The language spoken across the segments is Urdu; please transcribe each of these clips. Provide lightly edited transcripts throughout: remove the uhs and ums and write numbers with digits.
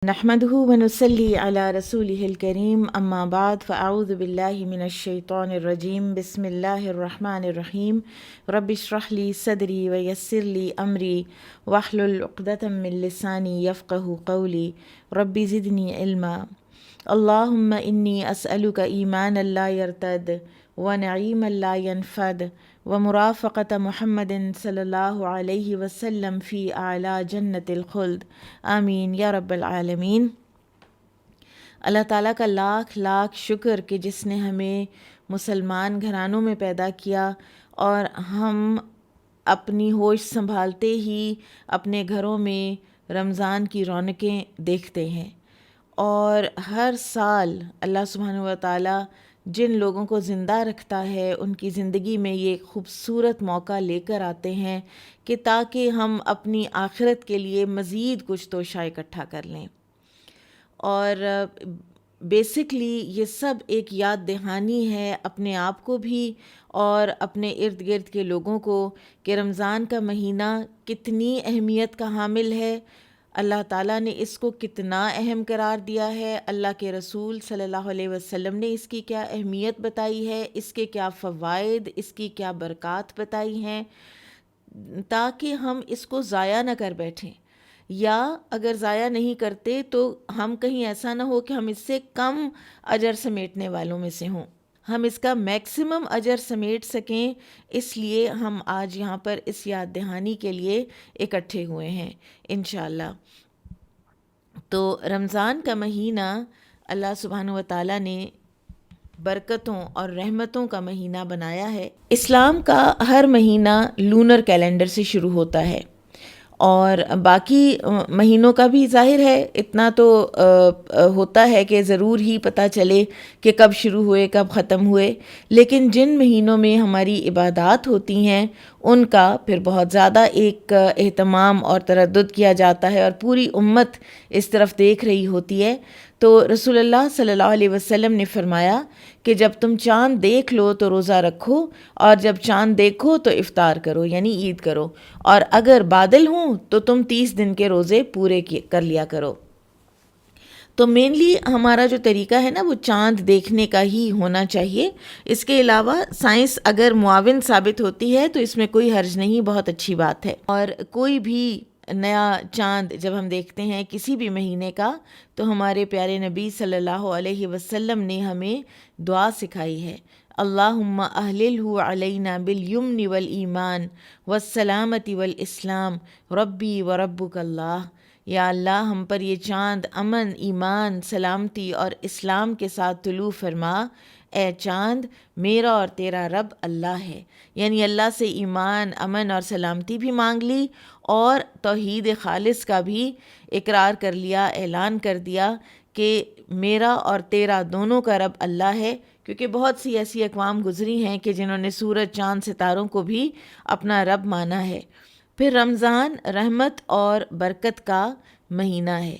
نحمده ونصلي على رسوله الكريم اما بعد فاعوذ بالله من الشيطان الرجيم بسم الله الرحمن الرحيم رب اشرح لي صدري ويسر لي امري واحلل عقدة من لساني يفقهوا قولي رب زدني علما اللهم اني اسالك ايمانا لا يرتد ونعيما لا ينفد ومرافقة محمد صلی اللہ علیہ وسلم فی اعلیٰ جنت الخلد آمین یا رب العالمین۔ اللہ تعالیٰ کا لاکھ لاکھ شکر کہ جس نے ہمیں مسلمان گھرانوں میں پیدا کیا اور ہم اپنی ہوش سنبھالتے ہی اپنے گھروں میں رمضان کی رونقیں دیکھتے ہیں، اور ہر سال اللہ سبحانہ و تعالیٰ جن لوگوں کو زندہ رکھتا ہے ان کی زندگی میں یہ خوبصورت موقع لے کر آتے ہیں کہ تاکہ ہم اپنی آخرت کے لیے مزید کچھ توشہ اکٹھا کر لیں۔ اور بیسکلی یہ سب ایک یاد دہانی ہے اپنے آپ کو بھی اور اپنے ارد گرد کے لوگوں کو کہ رمضان کا مہینہ کتنی اہمیت کا حامل ہے، اللہ تعالیٰ نے اس کو کتنا اہم قرار دیا ہے، اللہ کے رسول صلی اللہ علیہ وسلم نے اس کی کیا اہمیت بتائی ہے، اس کے کیا فوائد، اس کی کیا برکات بتائی ہیں، تاکہ ہم اس کو ضائع نہ کر بیٹھیں، یا اگر ضائع نہیں کرتے تو ہم کہیں ایسا نہ ہو کہ ہم اس سے کم اجر سمیٹنے والوں میں سے ہوں، ہم اس کا میکسیمم اجر سمیٹ سکیں۔ اس لیے ہم آج یہاں پر اس یاد دہانی کے لیے اکٹھے ہوئے ہیں انشاءاللہ۔ تو رمضان کا مہینہ اللہ سبحانہ و تعالیٰ نے برکتوں اور رحمتوں کا مہینہ بنایا ہے۔ اسلام کا ہر مہینہ لونر کیلنڈر سے شروع ہوتا ہے، اور باقی مہینوں کا بھی ظاہر ہے اتنا تو ہوتا ہے کہ ضرور ہی پتہ چلے کہ کب شروع ہوئے کب ختم ہوئے، لیکن جن مہینوں میں ہماری عبادات ہوتی ہیں ان کا پھر بہت زیادہ ایک اہتمام اور تردد کیا جاتا ہے، اور پوری امت اس طرف دیکھ رہی ہوتی ہے۔ تو رسول اللہ صلی اللہ علیہ وسلم نے فرمایا کہ جب تم چاند دیکھ لو تو روزہ رکھو، اور جب چاند دیکھو تو افطار کرو یعنی عید کرو، اور اگر بادل ہوں تو تم 30 دن کے روزے پورے کر لیا کرو۔ تو مینلی ہمارا جو طریقہ ہے نا وہ چاند دیکھنے کا ہی ہونا چاہیے، اس کے علاوہ سائنس اگر معاون ثابت ہوتی ہے تو اس میں کوئی حرج نہیں، بہت اچھی بات ہے۔ اور کوئی بھی نیا چاند جب ہم دیکھتے ہیں کسی بھی مہینے کا تو ہمارے پیارے نبی صلی اللہ علیہ وسلم نے ہمیں دعا سکھائی ہے، اللہم اہللہ علینا بالیمن والایمان والسلامت والاسلام ربی وربک اللہ۔ یا اللہ ہم پر یہ چاند امن، ایمان، سلامتی اور اسلام کے ساتھ طلوع فرما۔ اے چاند میرا اور تیرا رب اللہ ہے، یعنی اللہ سے ایمان، امن اور سلامتی بھی مانگ لی، اور توحید خالص کا بھی اقرار کر لیا، اعلان کر دیا کہ میرا اور تیرا دونوں کا رب اللہ ہے، کیونکہ بہت سی ایسی اقوام گزری ہیں کہ جنہوں نے سورج، چاند، ستاروں کو بھی اپنا رب مانا ہے۔ پھر رمضان رحمت اور برکت کا مہینہ ہے۔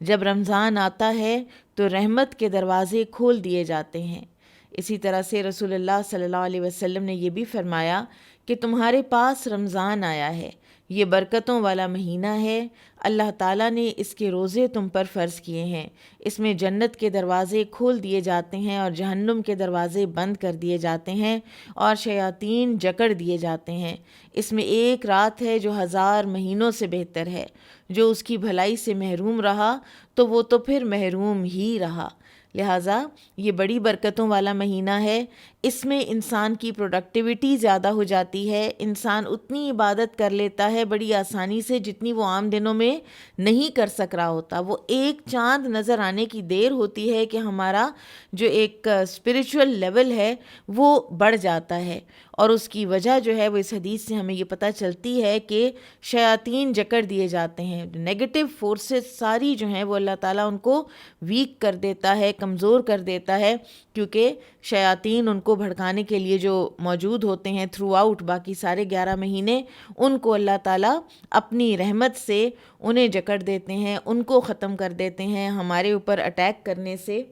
جب رمضان آتا ہے تو رحمت کے دروازے کھول دیے جاتے ہیں۔ اسی طرح سے رسول اللہ صلی اللہ علیہ وسلم نے یہ بھی فرمایا کہ تمہارے پاس رمضان آیا ہے، یہ برکتوں والا مہینہ ہے، اللہ تعالیٰ نے اس کے روزے تم پر فرض کیے ہیں، اس میں جنت کے دروازے کھول دیے جاتے ہیں اور جہنم کے دروازے بند کر دیے جاتے ہیں اور شیاطین جکڑ دیے جاتے ہیں۔ اس میں ایک رات ہے جو 1000 مہینوں سے بہتر ہے، جو اس کی بھلائی سے محروم رہا تو وہ تو پھر محروم ہی رہا۔ لہٰذا یہ بڑی برکتوں والا مہینہ ہے، اس میں انسان کی پروڈکٹیوٹی زیادہ ہو جاتی ہے، انسان اتنی عبادت کر لیتا ہے بڑی آسانی سے جتنی وہ عام دنوں میں نہیں کر سک رہا ہوتا۔ وہ ایک چاند نظر آنے کی دیر ہوتی ہے کہ ہمارا جو ایک اسپریچول لیول ہے وہ بڑھ جاتا ہے، اور اس کی وجہ جو ہے وہ اس حدیث سے ہمیں یہ پتہ چلتی ہے کہ شیاطین جکڑ دیے جاتے ہیں، نیگیٹو فورسز ساری جو ہیں وہ اللہ تعالیٰ ان کو ویک کر دیتا ہے، کمزور کر دیتا ہے، کیونکہ شیاطین ان کو بھڑکانے کے لیے جو موجود ہوتے ہیں تھرو آؤٹ باقی سارے 11 مہینے، ان کو اللہ تعالیٰ اپنی رحمت سے انہیں جکڑ دیتے ہیں، ان کو ختم کر دیتے ہیں ہمارے اوپر اٹیک کرنے سے۔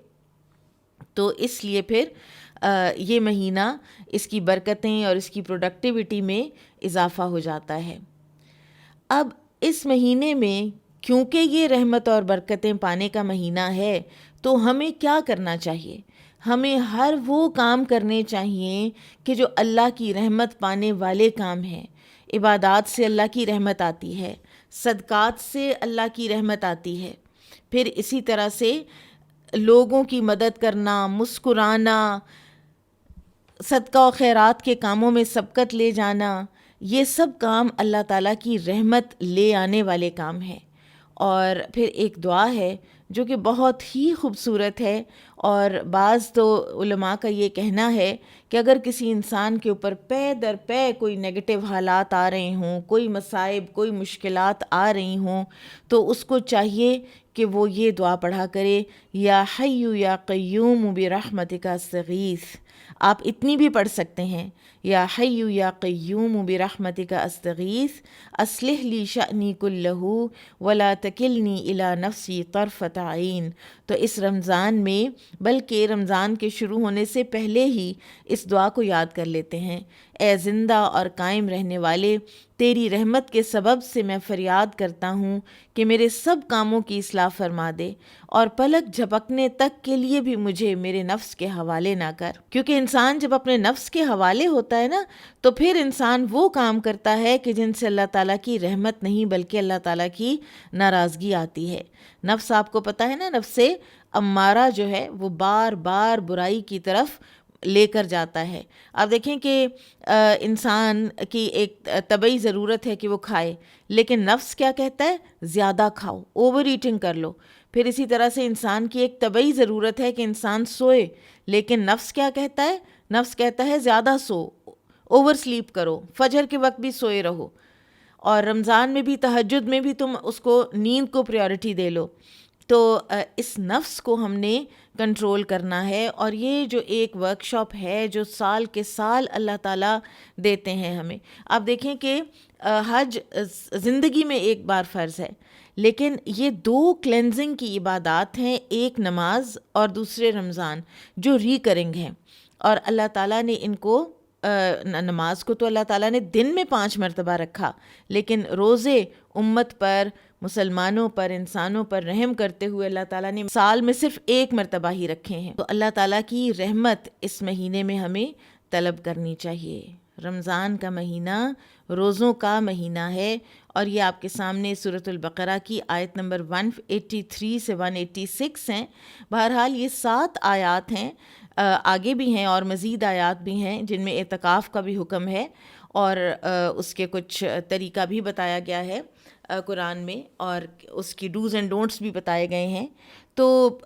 تو اس لیے پھر یہ مہینہ اس کی برکتیں اور اس کی پروڈکٹیوٹی میں اضافہ ہو جاتا ہے۔ اب اس مہینے میں کیونکہ یہ رحمت اور برکتیں پانے کا مہینہ ہے تو ہمیں کیا کرنا چاہیے؟ ہمیں ہر وہ کام کرنے چاہیے کہ جو اللہ کی رحمت پانے والے کام ہیں۔ عبادات سے اللہ کی رحمت آتی ہے، صدقات سے اللہ کی رحمت آتی ہے، پھر اسی طرح سے لوگوں کی مدد کرنا، مسکرانا، صدقہ و خیرات کے کاموں میں سبقت لے جانا، یہ سب کام اللہ تعالیٰ کی رحمت لے آنے والے کام ہیں۔ اور پھر ایک دعا ہے جو کہ بہت ہی خوبصورت ہے، اور بعض تو علماء کا یہ کہنا ہے کہ اگر کسی انسان کے اوپر پے در پے کوئی نیگیٹو حالات آ رہے ہوں، کوئی مصائب، کوئی مشکلات آ رہی ہوں، تو اس کو چاہیے کہ وہ یہ دعا پڑھا کرے، یا حی یا قیوم برحمتک استغیث۔ آپ اتنی بھی پڑھ سکتے ہیں، یا حی یا قیوم برحمتک استغیث اصلح لی شأنی کلہ ولا تکلنی الی نفسی طرفۃ عین۔ تو اس رمضان میں، بلکہ رمضان کے شروع ہونے سے پہلے ہی اس دعا کو یاد کر لیتے ہیں۔ اے زندہ اور قائم رہنے والے، تیری رحمت کے سبب سے میں فریاد کرتا ہوں کہ میرے سب کاموں کی اصلاح فرما دے، اور پلک جھپکنے تک کے لیے بھی مجھے میرے نفس کے حوالے نہ کر۔ کیونکہ انسان جب اپنے نفس کے حوالے ہوتا ہے نا، تو پھر انسان وہ کام کرتا ہے کہ جن سے اللہ تعالیٰ کی رحمت نہیں بلکہ اللہ تعالیٰ کی ناراضگی آتی ہے۔ نفس، آپ کو پتہ ہے نا، نفس امارہ جو ہے وہ بار بار برائی کی طرف لے کر جاتا ہے۔ آپ دیکھیں کہ انسان کی ایک طبعی ضرورت ہے کہ وہ کھائے، لیکن نفس کیا کہتا ہے؟ زیادہ کھاؤ، اوور ایٹنگ کر لو۔ پھر اسی طرح سے انسان کی ایک طبعی ضرورت ہے کہ انسان سوئے، لیکن نفس کیا کہتا ہے؟ نفس کہتا ہے زیادہ سو، اوور سلیپ کرو، فجر کے وقت بھی سوئے رہو، اور رمضان میں بھی، تہجد میں بھی تم اس کو، نیند کو پریورٹی دے لو۔ تو اس نفس کو ہم نے کنٹرول کرنا ہے، اور یہ جو ایک ورک شاپ ہے جو سال کے سال اللہ تعالیٰ دیتے ہیں ہمیں۔ آپ دیکھیں کہ حج زندگی میں ایک بار فرض ہے، لیکن یہ دو کلینزنگ کی عبادات ہیں، ایک نماز اور دوسرے رمضان، جو ریکرنگ ہیں۔ اور اللہ تعالیٰ نے ان کو، نماز کو تو اللہ تعالیٰ نے دن میں 5 مرتبہ رکھا، لیکن روزے امت پر، مسلمانوں پر، انسانوں پر رحم کرتے ہوئے اللہ تعالیٰ نے سال میں صرف 1 مرتبہ ہی رکھے ہیں۔ تو اللہ تعالیٰ کی رحمت اس مہینے میں ہمیں طلب کرنی چاہیے۔ رمضان کا مہینہ روزوں کا مہینہ ہے، اور یہ آپ کے سامنے سورۃ البقرہ کی آیت نمبر 183 سے 186 ہیں۔ بہرحال یہ 7 آیات ہیں، آگے بھی ہیں اور مزید آیات بھی ہیں جن میں اعتکاف کا بھی حکم ہے، اور اس کے کچھ طریقہ بھی بتایا گیا ہے قرآن میں، اور اس کی ڈوز اینڈ ڈونٹس بھی بتائے گئے ہیں۔ تو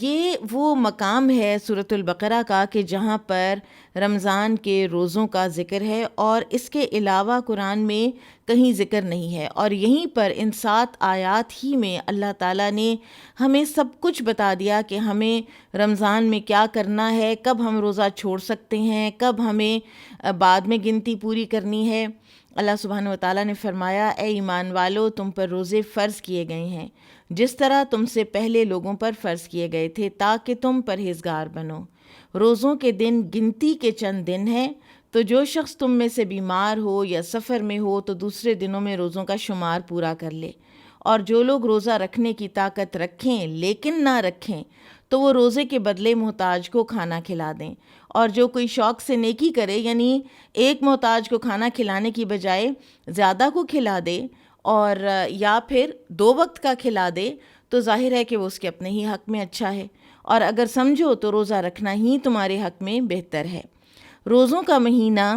یہ وہ مقام ہے سورۃ البقرہ کا کہ جہاں پر رمضان کے روزوں کا ذکر ہے، اور اس کے علاوہ قرآن میں کہیں ذکر نہیں ہے، اور یہیں پر ان 7 آیات ہی میں اللہ تعالیٰ نے ہمیں سب کچھ بتا دیا کہ ہمیں رمضان میں کیا کرنا ہے، کب ہم روزہ چھوڑ سکتے ہیں، کب ہمیں بعد میں گنتی پوری کرنی ہے۔ اللہ سبحانہ وتعالیٰ نے فرمایا، اے ایمان والو، تم پر روزے فرض کیے گئے ہیں جس طرح تم سے پہلے لوگوں پر فرض کیے گئے تھے، تاکہ تم پرہیزگار بنو۔ روزوں کے دن گنتی کے چند دن ہیں، تو جو شخص تم میں سے بیمار ہو یا سفر میں ہو تو دوسرے دنوں میں روزوں کا شمار پورا کر لے۔ اور جو لوگ روزہ رکھنے کی طاقت رکھیں لیکن نہ رکھیں تو وہ روزے کے بدلے محتاج کو کھانا کھلا دیں، اور جو کوئی شوق سے نیکی کرے، یعنی ایک محتاج کو کھانا کھلانے کی بجائے زیادہ کو کھلا دے، اور یا پھر 2 وقت کا کھلا دے، تو ظاہر ہے کہ وہ اس کے اپنے ہی حق میں اچھا ہے، اور اگر سمجھو تو روزہ رکھنا ہی تمہارے حق میں بہتر ہے۔ روزوں کا مہینہ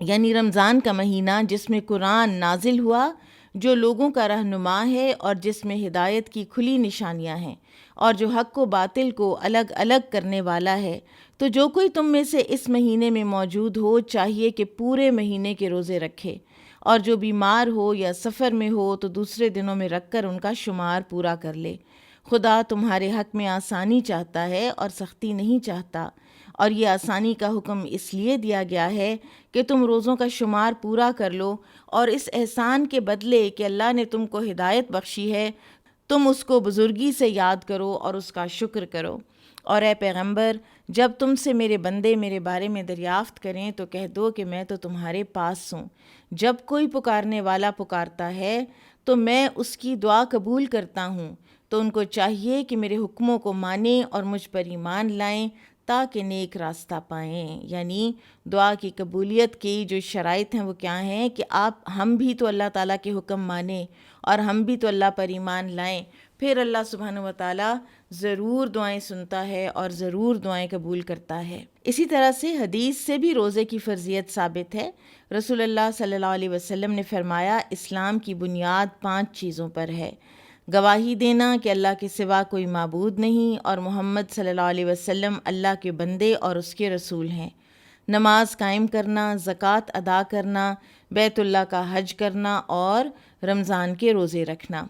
یعنی رمضان کا مہینہ جس میں قرآن نازل ہوا، جو لوگوں کا رہنما ہے اور جس میں ہدایت کی کھلی نشانیاں ہیں، اور جو حق و باطل کو الگ الگ کرنے والا ہے، تو جو کوئی تم میں سے اس مہینے میں موجود ہو چاہیے کہ پورے مہینے کے روزے رکھے، اور جو بیمار ہو یا سفر میں ہو تو دوسرے دنوں میں رکھ کر ان کا شمار پورا کر لے۔ خدا تمہارے حق میں آسانی چاہتا ہے اور سختی نہیں چاہتا، اور یہ آسانی کا حکم اس لیے دیا گیا ہے کہ تم روزوں کا شمار پورا کر لو، اور اس احسان کے بدلے کہ اللہ نے تم کو ہدایت بخشی ہے، تم اس کو بزرگی سے یاد کرو اور اس کا شکر کرو۔ اور اے پیغمبر، جب تم سے میرے بندے میرے بارے میں دریافت کریں تو کہہ دو کہ میں تو تمہارے پاس ہوں۔ جب کوئی پکارنے والا پکارتا ہے تو میں اس کی دعا قبول کرتا ہوں، تو ان کو چاہیے کہ میرے حکموں کو مانیں اور مجھ پر ایمان لائیں تاکہ نیک راستہ پائیں۔ یعنی دعا کی قبولیت کی جو شرائط ہیں وہ کیا ہیں کہ ہم بھی تو اللہ تعالیٰ کے حکم مانیں اور ہم بھی تو اللہ پر ایمان لائیں، پھر اللہ سبحانہ و تعالیٰ ضرور دعائیں سنتا ہے اور ضرور دعائیں قبول کرتا ہے۔ اسی طرح سے حدیث سے بھی روزے کی فرضیت ثابت ہے۔ رسول اللہ صلی اللہ علیہ وسلم نے فرمایا، اسلام کی بنیاد 5 چیزوں پر ہے: گواہی دینا کہ اللہ کے سوا کوئی معبود نہیں اور محمد صلی اللہ علیہ وسلم اللہ کے بندے اور اس کے رسول ہیں، نماز قائم کرنا، زکوٰۃ ادا کرنا، بیت اللہ کا حج کرنا اور رمضان کے روزے رکھنا۔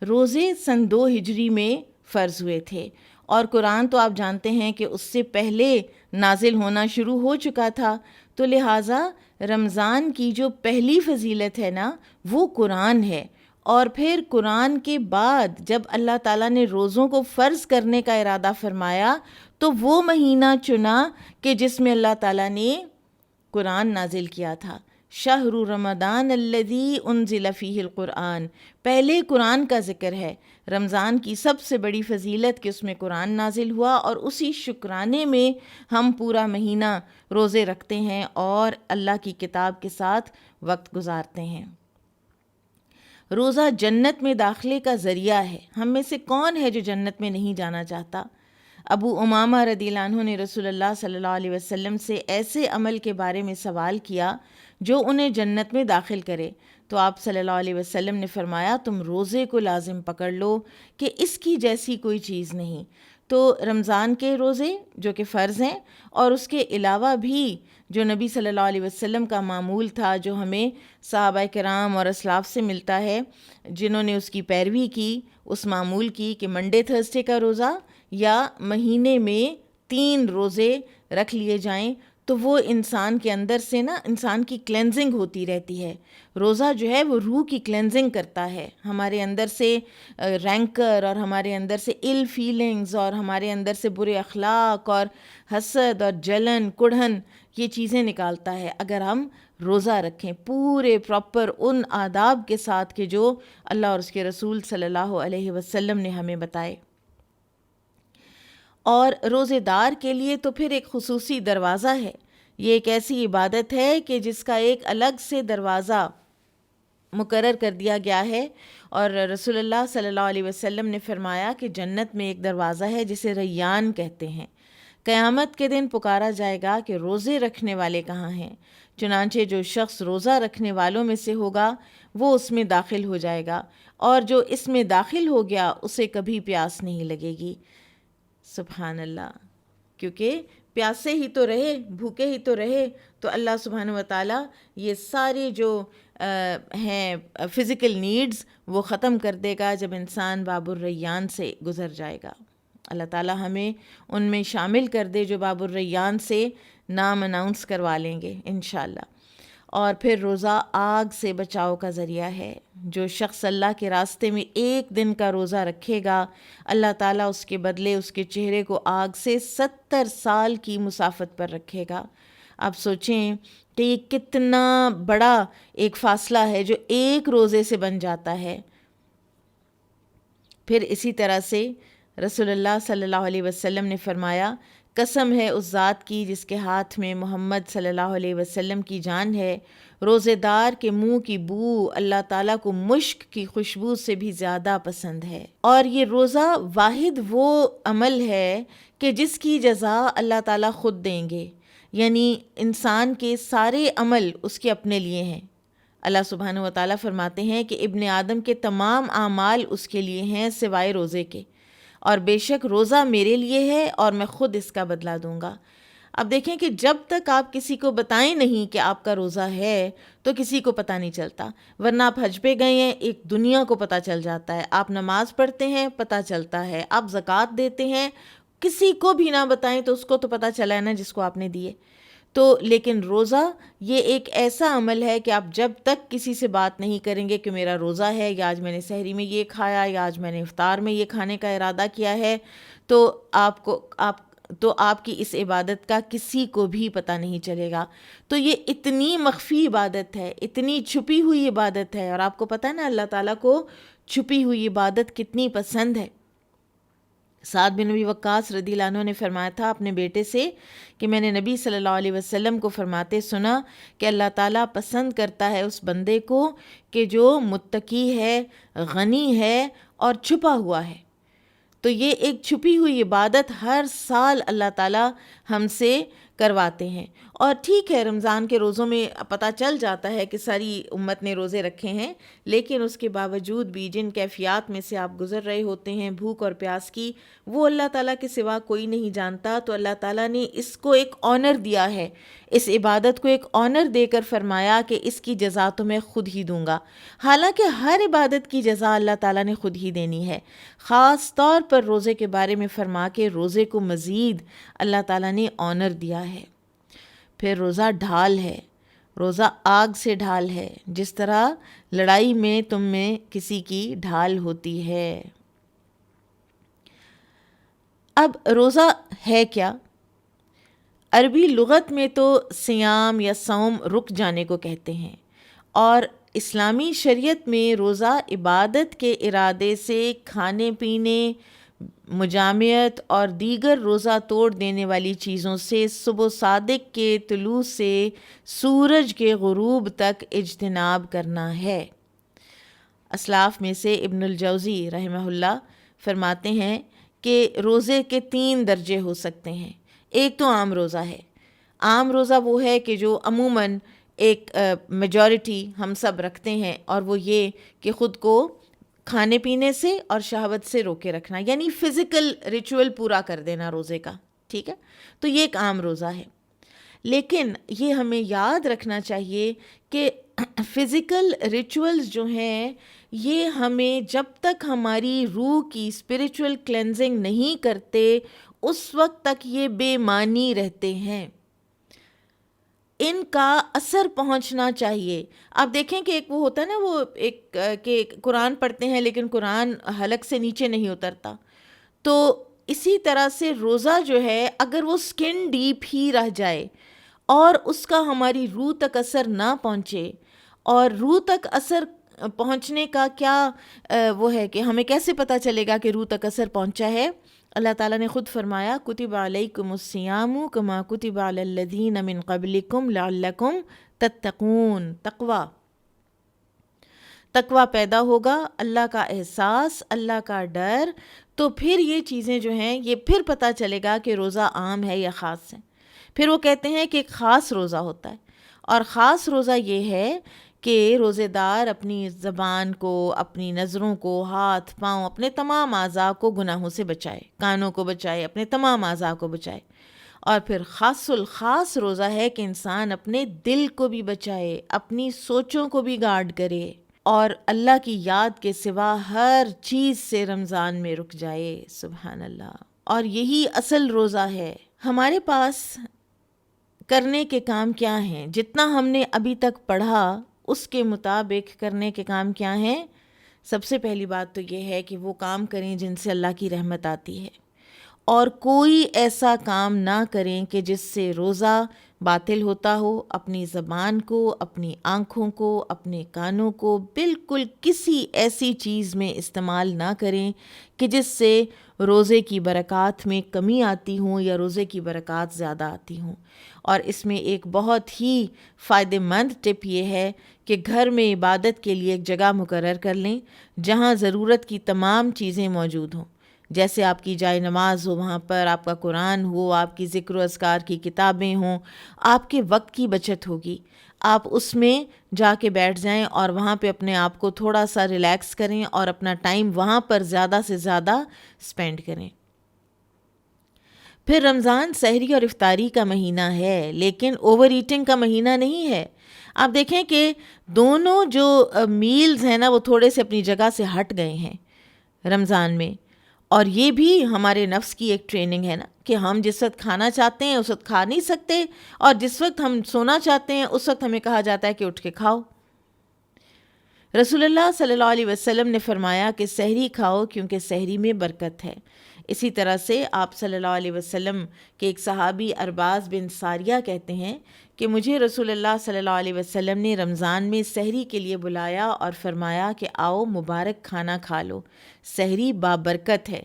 روزے سن 2 ہجری میں فرض ہوئے تھے، اور قرآن تو آپ جانتے ہیں کہ اس سے پہلے نازل ہونا شروع ہو چکا تھا، تو لہٰذا رمضان کی جو پہلی فضیلت ہے نا وہ قرآن ہے۔ اور پھر قرآن کے بعد جب اللہ تعالیٰ نے روزوں کو فرض کرنے کا ارادہ فرمایا تو وہ مہینہ چنا کہ جس میں اللہ تعالیٰ نے قرآن نازل کیا تھا۔ شہر رمضان الذی انزل فیہ القرآن، پہلے قرآن کا ذکر ہے۔ رمضان کی سب سے بڑی فضیلت کہ اس میں قرآن نازل ہوا، اور اسی شکرانے میں ہم پورا مہینہ روزے رکھتے ہیں اور اللہ کی کتاب کے ساتھ وقت گزارتے ہیں۔ روزہ جنت میں داخلے کا ذریعہ ہے۔ ہم میں سے کون ہے جو جنت میں نہیں جانا چاہتا؟ ابو امامہ رضی اللہ عنہ نے رسول اللہ صلی اللہ علیہ وسلم سے ایسے عمل کے بارے میں سوال کیا جو انہیں جنت میں داخل کرے، تو آپ صلی اللہ علیہ وسلم نے فرمایا، تم روزے کو لازم پکڑ لو کہ اس کی جیسی کوئی چیز نہیں۔ تو رمضان کے روزے جو کہ فرض ہیں، اور اس کے علاوہ بھی جو نبی صلی اللہ علیہ وسلم کا معمول تھا، جو ہمیں صحابہ کرام اور اسلاف سے ملتا ہے جنہوں نے اس کی پیروی کی، اس معمول کی کہ منڈے تھرسڈے کا روزہ یا مہینے میں 3 روزے رکھ لیے جائیں، تو وہ انسان کے اندر سے نا انسان کی کلینزنگ ہوتی رہتی ہے۔ روزہ جو ہے وہ روح کی کلینزنگ کرتا ہے، ہمارے اندر سے رینکر اور ہمارے اندر سے ال فیلنگز اور ہمارے اندر سے برے اخلاق اور حسد اور جلن کڑھن، یہ چیزیں نکالتا ہے اگر ہم روزہ رکھیں پورے پراپر ان آداب کے ساتھ کہ جو اللہ اور اس کے رسول صلی اللہ علیہ وسلم نے ہمیں بتائے۔ اور روزے دار کے لیے تو پھر ایک خصوصی دروازہ ہے۔ یہ ایک ایسی عبادت ہے کہ جس کا ایک الگ سے دروازہ مقرر کر دیا گیا ہے، اور رسول اللہ صلی اللہ علیہ وسلم نے فرمایا کہ جنت میں ایک دروازہ ہے جسے ریان کہتے ہیں۔ قیامت کے دن پکارا جائے گا کہ روزے رکھنے والے کہاں ہیں؟ چنانچہ جو شخص روزہ رکھنے والوں میں سے ہوگا وہ اس میں داخل ہو جائے گا، اور جو اس میں داخل ہو گیا اسے کبھی پیاس نہیں لگے گی۔ سبحان اللہ، کیونکہ پیاسے ہی تو رہے، بھوکے ہی تو رہے تو اللہ سبحانہ و تعالیٰ یہ سارے جو ہیں فزیکل نیڈز وہ ختم کر دے گا جب انسان باب الریان سے گزر جائے گا۔ اللہ تعالیٰ ہمیں ان میں شامل کر دے جو باب الریان سے نام اناؤنس کروا لیں گے انشاءاللہ۔ اور پھر روزہ آگ سے بچاؤ کا ذریعہ ہے۔ جو شخص اللہ کے راستے میں 1 دن کا روزہ رکھے گا، اللہ تعالیٰ اس کے بدلے اس کے چہرے کو آگ سے 70 سال کی مسافت پر رکھے گا۔ آپ سوچیں کہ یہ کتنا بڑا ایک فاصلہ ہے جو ایک روزے سے بن جاتا ہے۔ پھر اسی طرح سے رسول اللہ صلی اللہ علیہ وسلم نے فرمایا، قسم ہے اس ذات کی جس کے ہاتھ میں محمد صلی اللہ علیہ وسلم کی جان ہے، روزے دار کے منہ کی بو اللہ تعالیٰ کو مشک کی خوشبو سے بھی زیادہ پسند ہے۔ اور یہ روزہ واحد وہ عمل ہے کہ جس کی جزا اللہ تعالیٰ خود دیں گے، یعنی انسان کے سارے عمل اس کے اپنے لیے ہیں۔ اللہ سبحانہ و تعالیٰ فرماتے ہیں کہ ابن آدم کے تمام اعمال اس کے لیے ہیں سوائے روزے کے، اور بے شک روزہ میرے لیے ہے اور میں خود اس کا بدلہ دوں گا۔ اب دیکھیں کہ جب تک آپ کسی کو بتائیں نہیں کہ آپ کا روزہ ہے تو کسی کو پتہ نہیں چلتا، ورنہ آپ حج پہ گئے ہیں ایک دنیا کو پتہ چل جاتا ہے، آپ نماز پڑھتے ہیں پتہ چلتا ہے، آپ زکوٰۃ دیتے ہیں، کسی کو بھی نہ بتائیں تو اس کو تو پتہ چلا ہے نا جس کو آپ نے دیے۔ تو لیکن روزہ یہ ایک ایسا عمل ہے کہ آپ جب تک کسی سے بات نہیں کریں گے کہ میرا روزہ ہے، یا آج میں نے سحری میں یہ کھایا، یا آج میں نے افطار میں یہ کھانے کا ارادہ کیا ہے، تو آپ تو آپ کی اس عبادت کا کسی کو بھی پتہ نہیں چلے گا۔ تو یہ اتنی مخفی عبادت ہے، اتنی چھپی ہوئی عبادت ہے، اور آپ کو پتہ ہے نا اللہ تعالیٰ کو چھپی ہوئی عبادت کتنی پسند ہے۔ سعد بن ابی وقاص رضی اللہ عنہ نے فرمایا تھا اپنے بیٹے سے کہ میں نے نبی صلی اللہ علیہ وسلم کو فرماتے سنا کہ اللہ تعالیٰ پسند کرتا ہے اس بندے کو کہ جو متقی ہے، غنی ہے اور چھپا ہوا ہے۔ تو یہ ایک چھپی ہوئی عبادت ہر سال اللہ تعالیٰ ہم سے کرواتے ہیں۔ اور ٹھیک ہے، رمضان کے روزوں میں پتہ چل جاتا ہے کہ ساری امت نے روزے رکھے ہیں، لیکن اس کے باوجود بھی جن کیفیات میں سے آپ گزر رہے ہوتے ہیں بھوک اور پیاس کی، وہ اللہ تعالیٰ کے سوا کوئی نہیں جانتا۔ تو اللہ تعالیٰ نے اس کو ایک آنر دیا ہے، اس عبادت کو ایک آنر دے کر فرمایا کہ اس کی جزا تو میں خود ہی دوں گا۔ حالانکہ ہر عبادت کی جزا اللہ تعالیٰ نے خود ہی دینی ہے، خاص طور پر روزے کے بارے میں فرما کے روزے کو مزید اللہ تعالیٰ نے آنر دیا ہے۔ پھر روزہ ڈھال ہے، روزہ آگ سے ڈھال ہے، جس طرح لڑائی میں تم میں کسی کی ڈھال ہوتی ہے۔ اب روزہ ہے کیا؟ عربی لغت میں تو صیام یا صوم رک جانے کو کہتے ہیں، اور اسلامی شریعت میں روزہ عبادت کے ارادے سے کھانے پینے، مجامعت اور دیگر روزہ توڑ دینے والی چیزوں سے صبح صادق کے طلوع سے سورج کے غروب تک اجتناب کرنا ہے۔ اسلاف میں سے ابن الجوزی رحمہ اللہ فرماتے ہیں کہ روزے کے 3 درجے ہو سکتے ہیں۔ ایک تو عام روزہ ہے۔ عام روزہ وہ ہے کہ جو عموماً ایک میجورٹی ہم سب رکھتے ہیں، اور وہ یہ کہ خود کو کھانے پینے سے اور شہوت سے روکے رکھنا، یعنی فزیکل ریچول پورا کر دینا روزے کا، ٹھیک ہے؟ تو یہ ایک عام روزہ ہے۔ لیکن یہ ہمیں یاد رکھنا چاہیے کہ فزیکل ریچولز جو ہیں یہ ہمیں جب تک ہماری روح کی اسپریچول کلینزنگ نہیں کرتے اس وقت تک یہ بے معنی رہتے ہیں، ان کا اثر پہنچنا چاہیے۔ آپ دیکھیں کہ ایک وہ ہوتا ہے نا، وہ ایک کہ قرآن پڑھتے ہیں لیکن قرآن حلق سے نیچے نہیں اترتا، تو اسی طرح سے روزہ جو ہے اگر وہ سکن ڈیپ ہی رہ جائے اور اس کا ہماری روح تک اثر نہ پہنچے، اور روح تک اثر پہنچنے کا کیا وہ ہے کہ ہمیں کیسے پتہ چلے گا کہ روح تک اثر پہنچا ہے؟ اللہ تعالیٰ نے خود فرمایا کتب علیکم الصیام کما کتب علی الذین من قبلکم لعلکم تتقون۔ تقوی پیدا ہوگا، اللہ کا احساس، اللہ کا ڈر، تو پھر یہ چیزیں جو ہیں یہ پھر پتہ چلے گا کہ روزہ عام ہے یا خاص ہے۔ پھر وہ کہتے ہیں کہ ایک خاص روزہ ہوتا ہے، اور خاص روزہ یہ ہے کہ روزے دار اپنی زبان کو، اپنی نظروں کو، ہاتھ پاؤں، اپنے تمام اعضاء کو گناہوں سے بچائے، کانوں کو بچائے، اپنے تمام اعضاء کو بچائے۔ اور پھر خاص الخاص روزہ ہے کہ انسان اپنے دل کو بھی بچائے، اپنی سوچوں کو بھی گارڈ کرے، اور اللہ کی یاد کے سوا ہر چیز سے رمضان میں رک جائے۔ سبحان اللہ۔ اور یہی اصل روزہ ہے۔ ہمارے پاس کرنے کے کام کیا ہیں؟ جتنا ہم نے ابھی تک پڑھا اس کے مطابق کرنے کے کام کیا ہیں؟ سب سے پہلی بات تو یہ ہے کہ وہ کام کریں جن سے اللہ کی رحمت آتی ہے، اور کوئی ایسا کام نہ کریں کہ جس سے روزہ باطل ہوتا ہو۔ اپنی زبان کو، اپنی آنکھوں کو، اپنے کانوں کو بالکل کسی ایسی چیز میں استعمال نہ کریں کہ جس سے روزے کی برکات میں کمی آتی ہوں یا روزے کی برکات زیادہ آتی ہوں۔ اور اس میں ایک بہت ہی فائدہ مند ٹپ یہ ہے کہ گھر میں عبادت کے لیے ایک جگہ مقرر کر لیں جہاں ضرورت کی تمام چیزیں موجود ہوں، جیسے آپ کی جائے نماز ہو، وہاں پر آپ کا قرآن ہو، آپ کی ذکر و اذکار کی کتابیں ہوں، آپ کے وقت کی بچت ہوگی۔ آپ اس میں جا کے بیٹھ جائیں اور وہاں پہ اپنے آپ کو تھوڑا سا ریلیکس کریں اور اپنا ٹائم وہاں پر زیادہ سے زیادہ سپینڈ کریں۔ پھر رمضان سحری اور افطاری کا مہینہ ہے، لیکن اوور ایٹنگ کا مہینہ نہیں ہے۔ آپ دیکھیں کہ دونوں جو میلز ہیں نا وہ تھوڑے سے اپنی جگہ سے ہٹ گئے ہیں رمضان میں، اور یہ بھی ہمارے نفس کی ایک ٹریننگ ہے نا کہ ہم جس وقت کھانا چاہتے ہیں اس وقت کھا نہیں سکتے، اور جس وقت ہم سونا چاہتے ہیں اس وقت ہمیں کہا جاتا ہے کہ اٹھ کے کھاؤ۔ رسول اللہ صلی اللہ علیہ وسلم نے فرمایا کہ سحری کھاؤ کیونکہ سحری میں برکت ہے۔ اسی طرح سے آپ صلی اللہ علیہ وسلم کے ایک صحابی ارباز بن ساریہ کہتے ہیں کہ مجھے رسول اللہ صلی اللہ علیہ وسلم نے رمضان میں سحری کے لیے بلایا اور فرمایا کہ آؤ مبارک کھانا کھا لو، سحری بابرکت ہے۔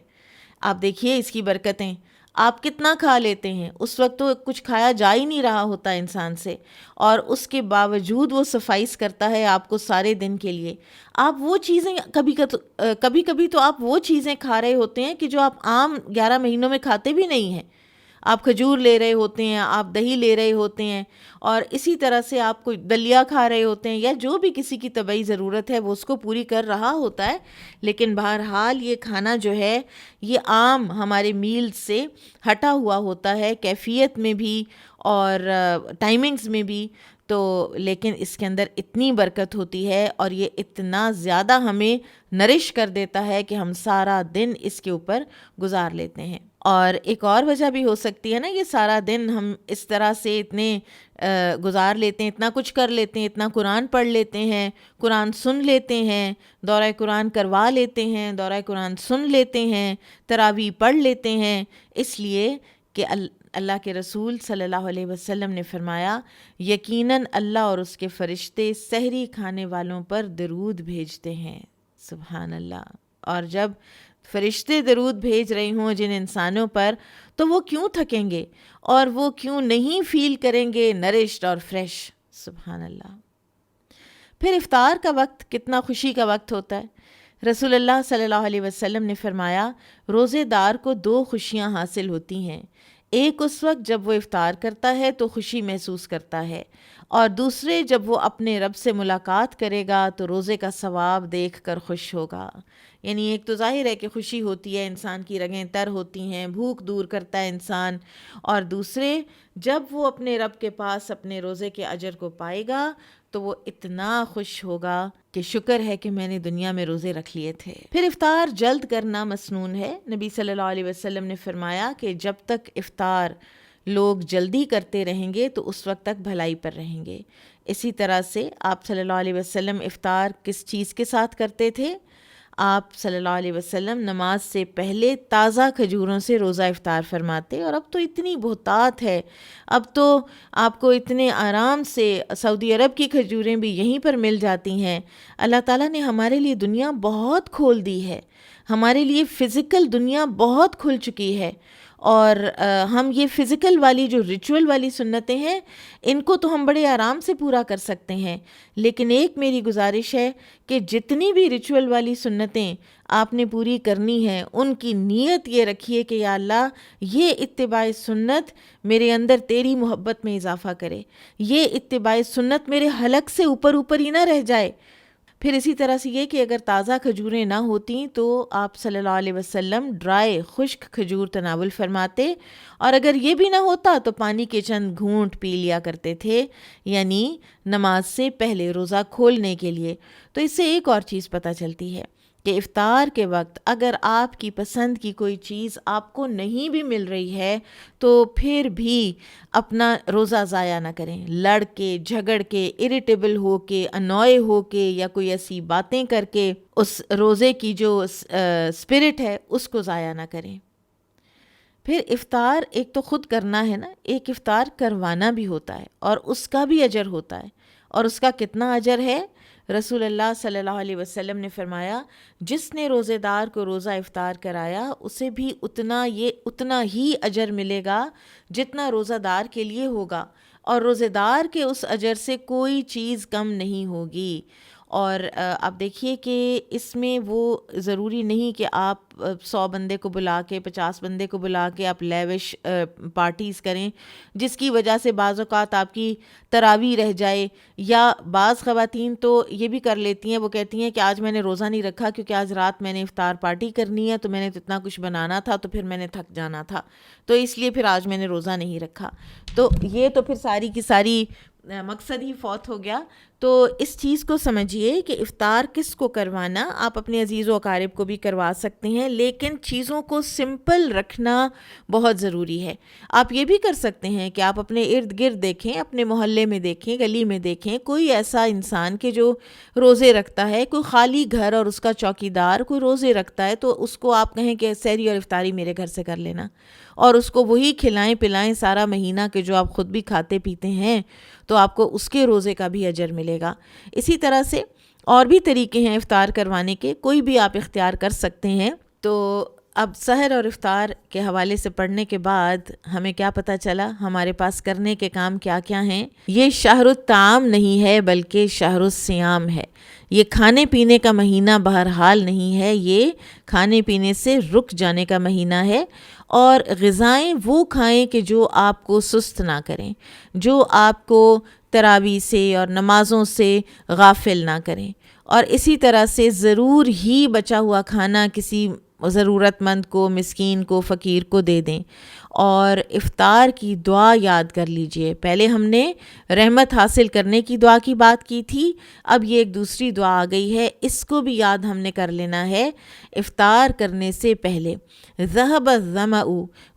آپ دیکھیے اس کی برکتیں، آپ کتنا کھا لیتے ہیں، اس وقت تو کچھ کھایا جا ہی نہیں رہا ہوتا انسان سے، اور اس کے باوجود وہ سفائس کرتا ہے آپ کو سارے دن کے لیے۔ آپ وہ چیزیں کبھی کبھی تو آپ وہ چیزیں کھا رہے ہوتے ہیں کہ جو آپ عام 11 مہینوں میں کھاتے بھی نہیں ہیں۔ آپ کھجور لے رہے ہوتے ہیں، آپ دہی لے رہے ہوتے ہیں، اور اسی طرح سے آپ کوئی دلیا کھا رہے ہوتے ہیں، یا جو بھی کسی کی طبعی ضرورت ہے وہ اس کو پوری کر رہا ہوتا ہے۔ لیکن بہرحال یہ کھانا جو ہے یہ عام ہمارے میل سے ہٹا ہوا ہوتا ہے، کیفیت میں بھی اور ٹائمنگز میں بھی، تو لیکن اس کے اندر اتنی برکت ہوتی ہے اور یہ اتنا زیادہ ہمیں نرش کر دیتا ہے کہ ہم سارا دن اس کے اوپر گزار لیتے ہیں۔ اور ایک اور وجہ بھی ہو سکتی ہے نا، یہ سارا دن ہم اس طرح سے اتنے گزار لیتے ہیں، اتنا کچھ کر لیتے ہیں، اتنا قرآن پڑھ لیتے ہیں، قرآن سن لیتے ہیں، دورہ قرآن کروا لیتے ہیں، دورہ قرآن سن لیتے ہیں، تراویح پڑھ لیتے ہیں، اس لیے کہ اللہ کے رسول صلی اللہ علیہ وسلم نے فرمایا یقیناً اللہ اور اس کے فرشتے سحری کھانے والوں پر درود بھیجتے ہیں۔ سبحان اللہ۔ اور جب فرشتے درود بھیج رہے ہوں جن انسانوں پر، تو وہ کیوں تھکیں گے اور وہ کیوں نہیں فیل کریں گے نرشڈ اور فریش۔ سبحان اللہ۔ پھر افطار کا وقت کتنا خوشی کا وقت ہوتا ہے۔ رسول اللہ صلی اللہ علیہ وسلم نے فرمایا روزے دار کو 2 خوشیاں حاصل ہوتی ہیں، ایک اس وقت جب وہ افطار کرتا ہے تو خوشی محسوس کرتا ہے، اور دوسرے جب وہ اپنے رب سے ملاقات کرے گا تو روزے کا ثواب دیکھ کر خوش ہوگا۔ یعنی ایک تو ظاہر ہے کہ خوشی ہوتی ہے، انسان کی رگیں تر ہوتی ہیں، بھوک دور کرتا ہے انسان، اور دوسرے جب وہ اپنے رب کے پاس اپنے روزے کے اجر کو پائے گا تو وہ اتنا خوش ہوگا کہ شکر ہے کہ میں نے دنیا میں روزے رکھ لیے تھے۔ پھر افطار جلد کرنا مسنون ہے۔ نبی صلی اللہ علیہ وسلم نے فرمایا کہ جب تک افطار لوگ جلدی کرتے رہیں گے تو اس وقت تک بھلائی پر رہیں گے۔ اسی طرح سے آپ صلی اللہ علیہ وسلم افطار کس چیز کے ساتھ کرتے تھے؟ آپ صلی اللہ علیہ وسلم نماز سے پہلے تازہ کھجوروں سے روزہ افطار فرماتے، اور اب تو اتنی بہتات ہے، اب تو آپ کو اتنے آرام سے سعودی عرب کی کھجوریں بھی یہیں پر مل جاتی ہیں۔ اللہ تعالیٰ نے ہمارے لیے دنیا بہت کھول دی ہے، ہمارے لیے فزیکل دنیا بہت کھل چکی ہے، اور ہم یہ فزیکل والی جو ریچول والی سنتیں ہیں ان کو تو ہم بڑے آرام سے پورا کر سکتے ہیں، لیکن ایک میری گزارش ہے کہ جتنی بھی ریچول والی سنتیں آپ نے پوری کرنی ہیں ان کی نیت یہ رکھیے کہ یا اللہ یہ اتباع سنت میرے اندر تیری محبت میں اضافہ کرے، یہ اتباع سنت میرے حلق سے اوپر ہی نہ رہ جائے۔ پھر اسی طرح سے یہ کہ اگر تازہ کھجوریں نہ ہوتیں تو آپ صلی اللہ علیہ وسلم ڈرائی خشک کھجور تناول فرماتے، اور اگر یہ بھی نہ ہوتا تو پانی کے چند گھونٹ پی لیا کرتے تھے، یعنی نماز سے پہلے روزہ کھولنے کے لیے۔ تو اس سے ایک اور چیز پتہ چلتی ہے کہ افطار کے وقت اگر آپ کی پسند کی کوئی چیز آپ کو نہیں بھی مل رہی ہے تو پھر بھی اپنا روزہ ضائع نہ کریں، لڑ کے جھگڑ کے اریٹیبل ہو کے انوائے ہو کے یا کوئی ایسی باتیں کر کے اس روزے کی جو اسپرٹ ہے اس کو ضائع نہ کریں۔ پھر افطار ایک تو خود کرنا ہے نا، ایک افطار کروانا بھی ہوتا ہے اور اس کا بھی اجر ہوتا ہے، اور اس کا کتنا اجر ہے؟ رسول اللہ صلی اللہ علیہ وسلم نے فرمایا جس نے روزے دار کو روزہ افطار کرایا اسے بھی اتنا ہی اجر ملے گا جتنا روزہ دار کے لیے ہوگا، اور روزے دار کے اس اجر سے کوئی چیز کم نہیں ہوگی۔ اور آپ دیکھیے کہ اس میں وہ ضروری نہیں کہ آپ 100 بندے کو بلا کے 50 بندے کو بلا کے آپ لیوش پارٹیز کریں جس کی وجہ سے بعض اوقات آپ کی تراویح رہ جائے، یا بعض خواتین تو یہ بھی کر لیتی ہیں، وہ کہتی ہیں کہ آج میں نے روزہ نہیں رکھا کیونکہ آج رات میں نے افطار پارٹی کرنی ہے، تو میں نے تو اتنا کچھ بنانا تھا تو پھر میں نے تھک جانا تھا، تو اس لیے پھر آج میں نے روزہ نہیں رکھا، تو یہ تو پھر ساری کی ساری مقصد ہی فوت ہو گیا۔ تو اس چیز کو سمجھیے کہ افطار کس کو کروانا، آپ اپنے عزیز و اقارب کو بھی کروا سکتے ہیں، لیکن چیزوں کو سمپل رکھنا بہت ضروری ہے۔ آپ یہ بھی کر سکتے ہیں کہ آپ اپنے ارد گرد دیکھیں، اپنے محلے میں دیکھیں، گلی میں دیکھیں، کوئی ایسا انسان کہ جو روزے رکھتا ہے، کوئی خالی گھر اور اس کا چوکیدار کوئی روزے رکھتا ہے، تو اس کو آپ کہیں کہ سحری اور افطاری میرے گھر سے کر لینا، اور اس کو وہی کھلائیں پلائیں سارا مہینہ کہ جو آپ خود بھی کھاتے پیتے ہیں، تو آپ کو اس کے روزے کا بھی اجر ملے گا۔ اسی طرح سے اور بھی طریقے ہیں افطار کروانے کے، کوئی بھی آپ اختیار کر سکتے ہیں۔ تو اب سحر اور افطار کے حوالے سے پڑھنے کے بعد ہمیں کیا پتہ چلا، ہمارے پاس کرنے کے کام کیا کیا ہیں۔ یہ شہر الطعام نہیں ہے بلکہ شہر الصیام ہے۔ یہ کھانے پینے کا مہینہ بہرحال نہیں ہے، یہ کھانے پینے سے رک جانے کا مہینہ ہے، اور غذائیں وہ کھائیں کہ جو آپ کو سست نہ کریں، جو آپ کو تراویح سے اور نمازوں سے غافل نہ کریں، اور اسی طرح سے ضرور ہی بچا ہوا کھانا کسی ضرورت مند کو، مسکین کو، فقیر کو دے دیں۔ اور افطار کی دعا یاد کر لیجئے، پہلے ہم نے رحمت حاصل کرنے کی دعا کی بات کی تھی، اب یہ ایک دوسری دعا آ گئی ہے، اس کو بھی یاد ہم نے کر لینا ہے افطار کرنے سے پہلے۔ ذهب الظمأ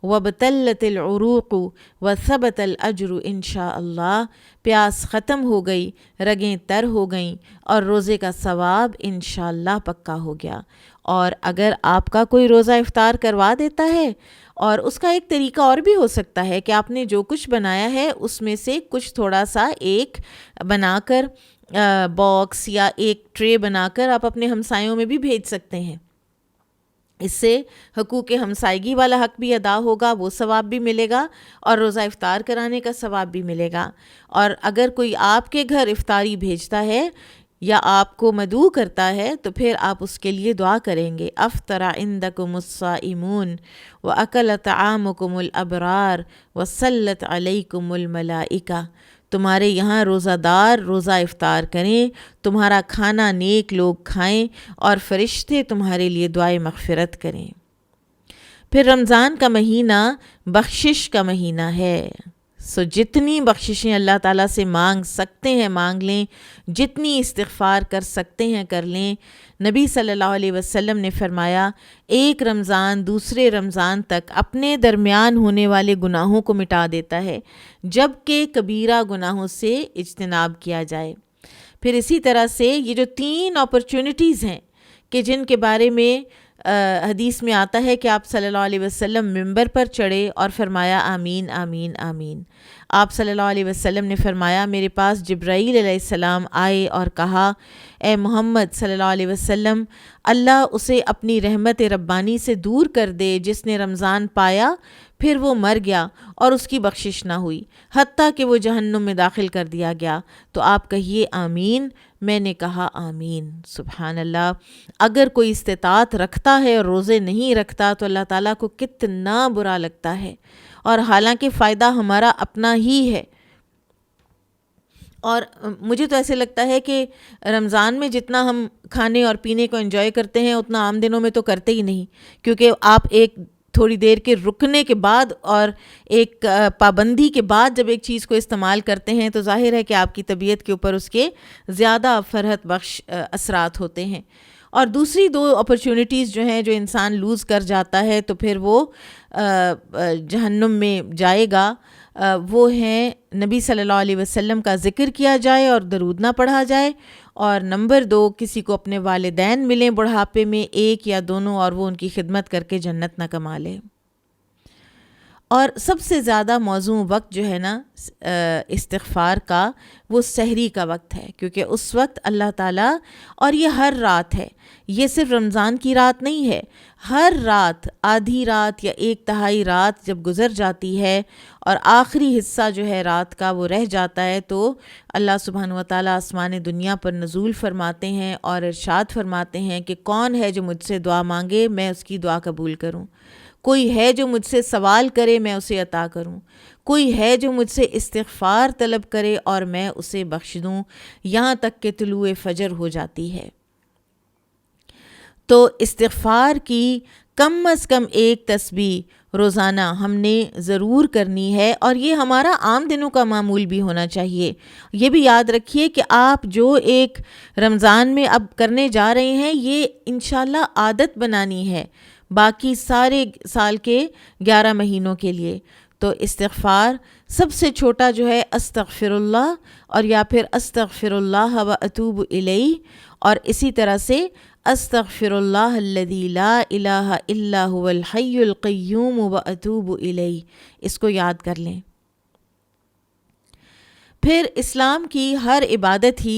وابتلت العروق وثبت الاجر انشاء اللہ، پیاس ختم ہو گئی، رگیں تر ہو گئیں، اور روزے کا ثواب انشاءاللہ پکا ہو گیا۔ اور اگر آپ کا کوئی روزہ افطار کروا دیتا ہے، اور اس کا ایک طریقہ اور بھی ہو سکتا ہے کہ آپ نے جو کچھ بنایا ہے اس میں سے کچھ تھوڑا سا ایک بنا کر باکس یا ایک ٹرے بنا کر آپ اپنے ہمسایوں میں بھی بھیج سکتے ہیں۔ اس سے حقوق ہمسائیگی والا حق بھی ادا ہوگا، وہ ثواب بھی ملے گا، اور روزہ افطار کرانے کا ثواب بھی ملے گا۔ اور اگر کوئی آپ کے گھر افطاری بھیجتا ہے یا آپ کو مدعو کرتا ہے تو پھر آپ اس کے لیے دعا کریں گے، افطر عندکم الصائمون واکل طعامکم الابرار وصلت علیکم الملائکہ، تمہارے یہاں روزہ دار روزہ افطار کریں، تمہارا کھانا نیک لوگ کھائیں، اور فرشتے تمہارے لیے دعائے مغفرت کریں۔ پھر رمضان کا مہینہ بخشش کا مہینہ ہے، جتنی بخششیں اللہ تعالیٰ سے مانگ سکتے ہیں مانگ لیں، جتنی استغفار کر سکتے ہیں کر لیں۔ نبی صلی اللہ علیہ وسلم نے فرمایا، ایک رمضان دوسرے رمضان تک اپنے درمیان ہونے والے گناہوں کو مٹا دیتا ہے، جب کہ کبیرہ گناہوں سے اجتناب کیا جائے۔ پھر اسی طرح سے یہ جو 3 اپرچونٹیز ہیں کہ جن کے بارے میں حدیث میں آتا ہے کہ آپ صلی اللہ علیہ وسلم منبر پر چڑھے اور فرمایا آمین آمین آمین۔ آپ صلی اللہ علیہ وسلم نے فرمایا، میرے پاس جبرائیل علیہ السلام آئے اور کہا، اے محمد صلی اللہ علیہ وسلم، اللہ اسے اپنی رحمت ربانی سے دور کر دے جس نے رمضان پایا پھر وہ مر گیا اور اس کی بخشش نہ ہوئی، حتیٰ کہ وہ جہنم میں داخل کر دیا گیا۔ تو آپ کہیے آمین۔ میں نے کہا آمین۔ سبحان اللہ۔ اگر کوئی استطاعت رکھتا ہے اور روزے نہیں رکھتا تو اللہ تعالیٰ کو کتنا برا لگتا ہے، اور حالانکہ فائدہ ہمارا اپنا ہی ہے۔ اور مجھے تو ایسے لگتا ہے کہ رمضان میں جتنا ہم کھانے اور پینے کو انجوائے کرتے ہیں اتنا عام دنوں میں تو کرتے ہی نہیں، کیونکہ آپ ایک تھوڑی دیر کے رکنے کے بعد اور ایک پابندی کے بعد جب ایک چیز کو استعمال کرتے ہیں تو ظاہر ہے کہ آپ کی طبیعت کے اوپر اس کے زیادہ فرحت بخش اثرات ہوتے ہیں۔ اور دوسری 2 اپرچونٹیز جو ہیں جو انسان لوز کر جاتا ہے تو پھر وہ جہنم میں جائے گا، وہ ہیں نبی صلی اللہ علیہ وسلم کا ذکر کیا جائے اور درود نہ پڑھا جائے، اور نمبر 2 کسی کو اپنے والدین ملیں بڑھاپے میں، ایک یا دونوں، اور وہ ان کی خدمت کر کے جنت نہ کما لے۔ اور سب سے زیادہ موزوں وقت جو ہے نا استغفار کا، وہ سحری کا وقت ہے، کیونکہ اس وقت اللہ تعالیٰ، اور یہ ہر رات ہے، یہ صرف رمضان کی رات نہیں ہے، ہر رات، آدھی رات یا 1/3 رات جب گزر جاتی ہے اور آخری حصہ جو ہے رات کا وہ رہ جاتا ہے، تو اللہ سبحانہ وتعالیٰ آسمان دنیا پر نزول فرماتے ہیں اور ارشاد فرماتے ہیں کہ کون ہے جو مجھ سے دعا مانگے میں اس کی دعا قبول کروں، کوئی ہے جو مجھ سے سوال کرے میں اسے عطا کروں، کوئی ہے جو مجھ سے استغفار طلب کرے اور میں اسے بخش دوں، یہاں تک کہ طلوع فجر ہو جاتی ہے۔ تو استغفار کی کم از کم ایک تسبیح روزانہ ہم نے ضرور کرنی ہے، اور یہ ہمارا عام دنوں کا معمول بھی ہونا چاہیے۔ یہ بھی یاد رکھیے کہ آپ جو ایک رمضان میں اب کرنے جا رہے ہیں، یہ انشاءاللہ عادت بنانی ہے باقی سارے سال کے 11 مہینوں کے لیے۔ تو استغفار سب سے چھوٹا جو ہے استغفر اللہ، اور یا پھر استغفر اللہ و اتوب الیہ، اور اسی طرح سے استغفر اللہ الذی لا الہ الا هو الحی القیوم و اتوب الیہ، اس کو یاد کر لیں۔ پھر اسلام کی ہر عبادت ہی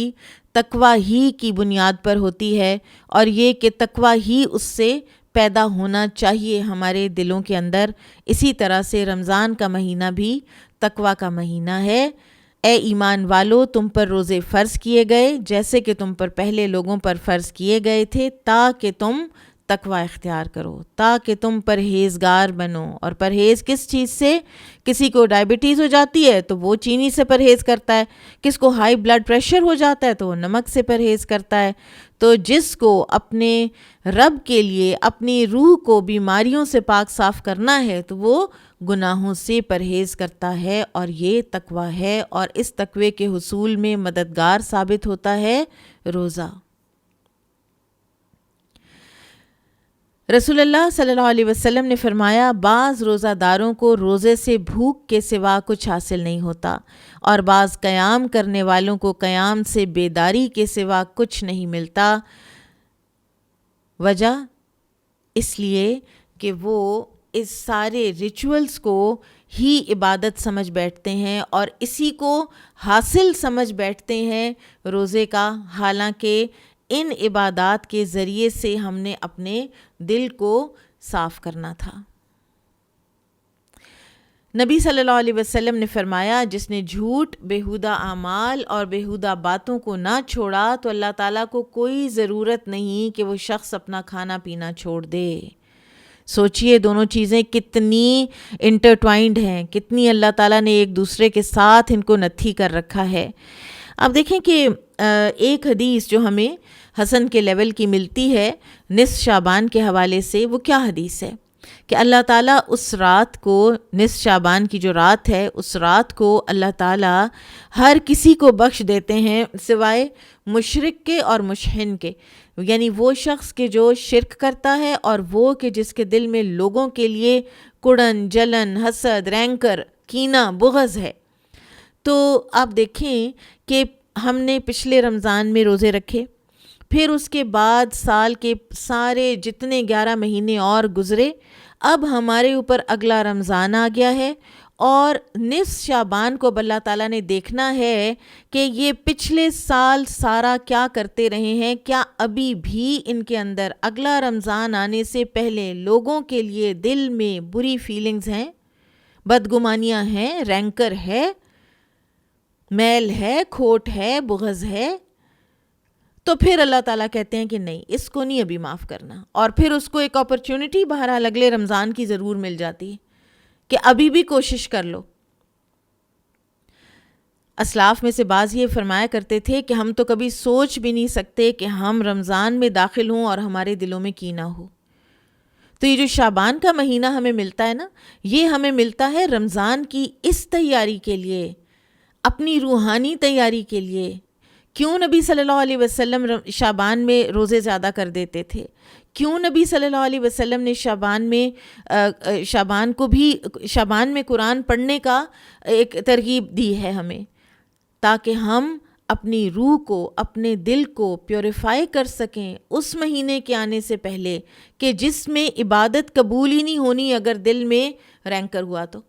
تقوی ہی کی بنیاد پر ہوتی ہے، اور یہ کہ تقوی ہی اس سے پیدا ہونا چاہیے ہمارے دلوں کے اندر۔ اسی طرح سے رمضان کا مہینہ بھی تقوی کا مہینہ ہے۔ اے ایمان والو، تم پر روزے فرض کیے گئے جیسے کہ تم پر پہلے لوگوں پر فرض کیے گئے تھے، تاکہ تم تقوی اختیار کرو، تاکہ تم پرہیزگار بنو۔ اور پرہیز کس چیز سے؟ کسی کو ڈائبٹیز ہو جاتی ہے تو وہ چینی سے پرہیز کرتا ہے، کس کو ہائی بلڈ پریشر ہو جاتا ہے تو وہ نمک سے پرہیز کرتا ہے۔ تو جس کو اپنے رب کے لیے اپنی روح کو بیماریوں سے پاک صاف کرنا ہے تو وہ گناہوں سے پرہیز کرتا ہے، اور یہ تقوی ہے، اور اس تقوی کے حصول میں مددگار ثابت ہوتا ہے روزہ۔ رسول اللہ صلی اللہ علیہ وسلم نے فرمایا، بعض روزہ داروں کو روزے سے بھوک کے سوا کچھ حاصل نہیں ہوتا، اور بعض قیام کرنے والوں کو قیام سے بیداری کے سوا کچھ نہیں ملتا۔ وجہ اس لیے کہ وہ اس سارے ریچولز کو ہی عبادت سمجھ بیٹھتے ہیں، اور اسی کو حاصل سمجھ بیٹھتے ہیں روزے کا، حالانکہ ان عبادات کے ذریعے سے ہم نے اپنے دل کو صاف کرنا تھا۔ نبی صلی اللہ علیہ وسلم نے فرمایا، جس نے جھوٹ، بیہودہ اعمال اور بیہودہ باتوں کو نہ چھوڑا تو اللہ تعالیٰ کو کوئی ضرورت نہیں کہ وہ شخص اپنا کھانا پینا چھوڑ دے۔ سوچئے دونوں چیزیں کتنی انٹرٹوائنڈ ہیں، کتنی اللہ تعالیٰ نے ایک دوسرے کے ساتھ ان کو نتھی کر رکھا ہے۔ اب دیکھیں کہ ایک حدیث جو ہمیں حسن کے لیول کی ملتی ہے نصف شعبان کے حوالے سے، وہ کیا حدیث ہے کہ اللہ تعالیٰ اس رات کو، نصف شعبان کی جو رات ہے، اس رات کو اللہ تعالیٰ ہر کسی کو بخش دیتے ہیں سوائے مشرک کے اور مشحن کے، یعنی وہ شخص کے جو شرک کرتا ہے، اور وہ کہ جس کے دل میں لوگوں کے لیے کڑن، جلن، حسد، رینکر، کینہ، بغض ہے۔ تو آپ دیکھیں کہ ہم نے پچھلے رمضان میں روزے رکھے، پھر اس کے بعد سال کے سارے جتنے 11 مہینے اور گزرے، اب ہمارے اوپر اگلا رمضان آ گیا ہے، اور نصف شعبان کو اللہ تعالیٰ نے دیکھنا ہے کہ یہ پچھلے سال سارا کیا کرتے رہے ہیں، کیا ابھی بھی ان کے اندر اگلا رمضان آنے سے پہلے لوگوں کے لیے دل میں بری فیلنگز ہیں، بدگمانیاں ہیں، رینکر ہے، میل ہے، کھوٹ ہے، بغض ہے۔ تو پھر اللہ تعالیٰ کہتے ہیں کہ نہیں، اس کو نہیں ابھی معاف کرنا، اور پھر اس کو ایک اپرچونٹی بہرحال اگلے رمضان کی ضرور مل جاتی ہے کہ ابھی بھی کوشش کر لو۔ اسلاف میں سے بعض یہ فرمایا کرتے تھے کہ ہم تو کبھی سوچ بھی نہیں سکتے کہ ہم رمضان میں داخل ہوں اور ہمارے دلوں میں کینہ ہو۔ تو یہ جو شعبان کا مہینہ ہمیں ملتا ہے نا، یہ ہمیں ملتا ہے رمضان کی اس تیاری کے لیے، اپنی روحانی تیاری کے لیے۔ کیوں نبی صلی اللہ علیہ وسلم شعبان میں روزے زیادہ کر دیتے تھے؟ کیوں نبی صلی اللہ علیہ وسلم نے شعبان میں قرآن پڑھنے کا ایک ترغیب دی ہے ہمیں؟ تاکہ ہم اپنی روح کو، اپنے دل کو پیوریفائی کر سکیں اس مہینے کے آنے سے پہلے، کہ جس میں عبادت قبول ہی نہیں ہونی اگر دل میں رینکر ہوا تو۔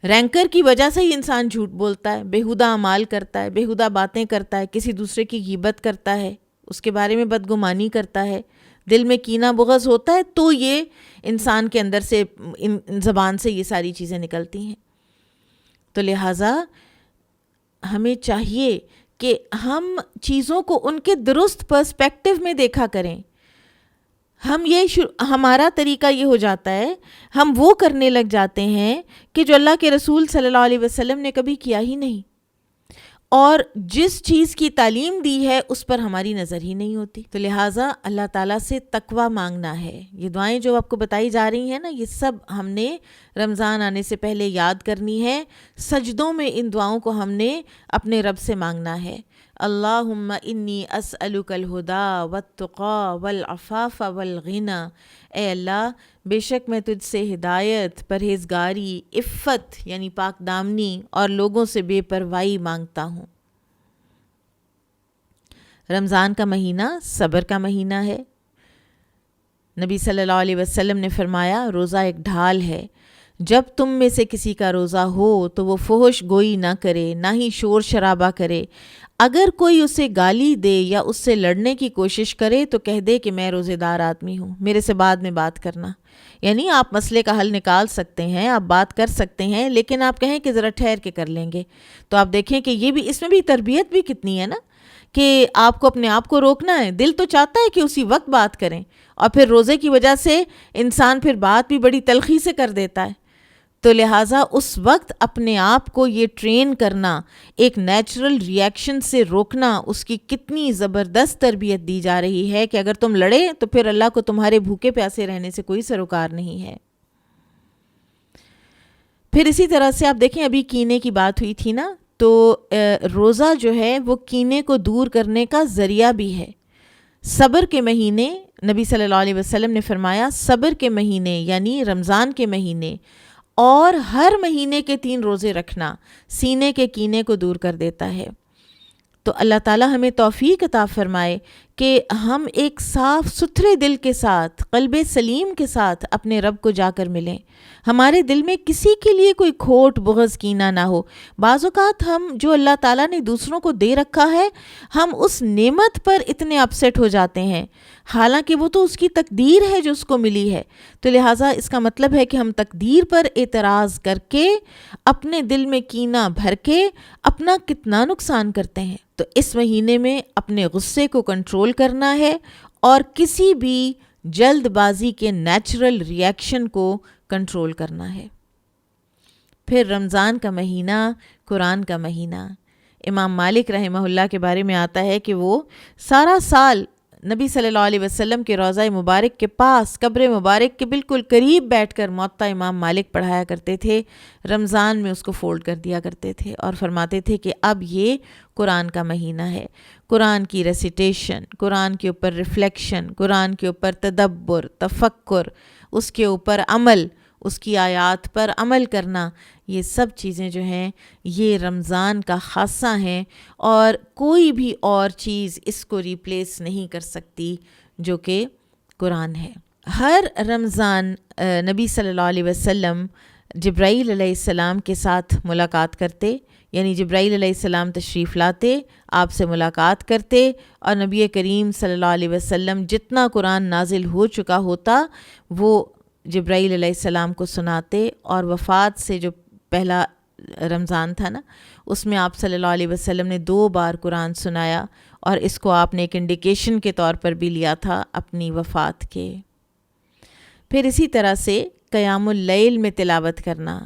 رینکر کی وجہ سے ہی انسان جھوٹ بولتا ہے، بیہودہ اعمال کرتا ہے، بیہودہ باتیں کرتا ہے، کسی دوسرے کی غیبت کرتا ہے، اس کے بارے میں بدگمانی کرتا ہے، دل میں کینہ بغض ہوتا ہے، تو یہ انسان کے اندر سے، زبان سے یہ ساری چیزیں نکلتی ہیں۔ تو لہٰذا ہمیں چاہیے کہ ہم چیزوں کو ان کے درست پرسپیکٹو میں دیکھا کریں۔ ہمارا طریقہ یہ ہو جاتا ہے، ہم وہ کرنے لگ جاتے ہیں کہ جو اللہ کے رسول صلی اللہ علیہ وسلم نے کبھی کیا ہی نہیں، اور جس چیز کی تعلیم دی ہے اس پر ہماری نظر ہی نہیں ہوتی. تو لہٰذا اللہ تعالیٰ سے تقویٰ مانگنا ہے. یہ دعائیں جو آپ کو بتائی جا رہی ہیں نا، یہ سب ہم نے رمضان آنے سے پہلے یاد کرنی ہے. سجدوں میں ان دعاؤں کو ہم نے اپنے رب سے مانگنا ہے. اللہم انی اسألک الہدی والتقی والعفاف والغنی. اے اللہ، بے شک میں تجھ سے ہدایت، پرہیزگاری، عفت یعنی پاک دامنی اور لوگوں سے بے پرواہی مانگتا ہوں. رمضان کا مہینہ صبر کا مہینہ ہے. نبی صلی اللہ علیہ وسلم نے فرمایا، روزہ ایک ڈھال ہے. جب تم میں سے کسی کا روزہ ہو تو وہ فحش گوئی نہ کرے، نہ ہی شور شرابہ کرے. اگر کوئی اسے گالی دے یا اس سے لڑنے کی کوشش کرے تو کہہ دے کہ میں روزے دار آدمی ہوں، میرے سے بعد میں بات کرنا. یعنی آپ مسئلے کا حل نکال سکتے ہیں، آپ بات کر سکتے ہیں، لیکن آپ کہیں کہ ذرا ٹھہر کے کر لیں گے. تو آپ دیکھیں کہ یہ بھی، اس میں بھی تربیت بھی کتنی ہے نا، کہ آپ کو اپنے آپ کو روکنا ہے. دل تو چاہتا ہے کہ اسی وقت بات کریں، اور پھر روزے کی وجہ سے انسان پھر بات بھی بڑی تلخی سے کر دیتا ہے. تو لہٰذا اس وقت اپنے آپ کو یہ ٹرین کرنا، ایک نیچرل ریئیکشن سے روکنا، اس کی کتنی زبردست تربیت دی جا رہی ہے کہ اگر تم لڑے تو پھر اللہ کو تمہارے بھوکے پیاسے رہنے سے کوئی سروکار نہیں ہے. پھر اسی طرح سے آپ دیکھیں، ابھی کینے کی بات ہوئی تھی نا، تو روزہ جو ہے وہ کینے کو دور کرنے کا ذریعہ بھی ہے. صبر کے مہینے، نبی صلی اللہ علیہ وسلم نے فرمایا، صبر کے مہینے یعنی رمضان کے مہینے اور ہر مہینے کے 3 روزے رکھنا سینے کے کینے کو دور کر دیتا ہے. تو اللہ تعالیٰ ہمیں توفیق عطا فرمائے کہ ہم ایک صاف ستھرے دل کے ساتھ، قلب سلیم کے ساتھ اپنے رب کو جا کر ملیں. ہمارے دل میں کسی کے لیے کوئی کھوٹ، بغض، کینہ نہ ہو. بعض اوقات ہم جو اللہ تعالیٰ نے دوسروں کو دے رکھا ہے، ہم اس نعمت پر اتنے اپسیٹ ہو جاتے ہیں، حالانکہ وہ تو اس کی تقدیر ہے جو اس کو ملی ہے. تو لہٰذا اس کا مطلب ہے کہ ہم تقدیر پر اعتراض کر کے، اپنے دل میں کینہ بھر کے اپنا کتنا نقصان کرتے ہیں. تو اس مہینے میں اپنے غصے کو کنٹرول کرنا ہے اور کسی بھی جلد بازی کے نیچرل ریئیکشن کو کنٹرول کرنا ہے. پھر رمضان کا مہینہ قرآن کا مہینہ. امام مالک رحمہ اللہ کے بارے میں آتا ہے کہ وہ سارا سال نبی صلی اللہ علیہ وسلم کے روضہ مبارک کے پاس، قبر مبارک کے بالکل قریب بیٹھ کر موطا امام مالک پڑھایا کرتے تھے. رمضان میں اس کو فولڈ کر دیا کرتے تھے اور فرماتے تھے کہ اب یہ قرآن کا مہینہ ہے. قرآن کی ریسیٹیشن، قرآن کے اوپر ریفلیکشن، قرآن کے اوپر تدبر، تفکر، اس کے اوپر عمل، اس کی آیات پر عمل کرنا، یہ سب چیزیں جو ہیں یہ رمضان کا خاصہ ہیں، اور کوئی بھی اور چیز اس کو ریپلیس نہیں کر سکتی جو کہ قرآن ہے. ہر رمضان نبی صلی اللہ علیہ وسلم جبرائیل علیہ السلام کے ساتھ ملاقات کرتے، یعنی جبرائیل علیہ السلام تشریف لاتے، آپ سے ملاقات کرتے، اور نبی کریم صلی اللہ علیہ وسلم جتنا قرآن نازل ہو چکا ہوتا وہ جبرائیل علیہ السلام کو سناتے. اور وفات سے جو پہلا رمضان تھا نا، اس میں آپ صلی اللہ علیہ وسلم نے 2 بار قرآن سنایا، اور اس کو آپ نے ایک انڈیکیشن کے طور پر بھی لیا تھا اپنی وفات کے. پھر اسی طرح سے قیام اللیل میں تلاوت کرنا.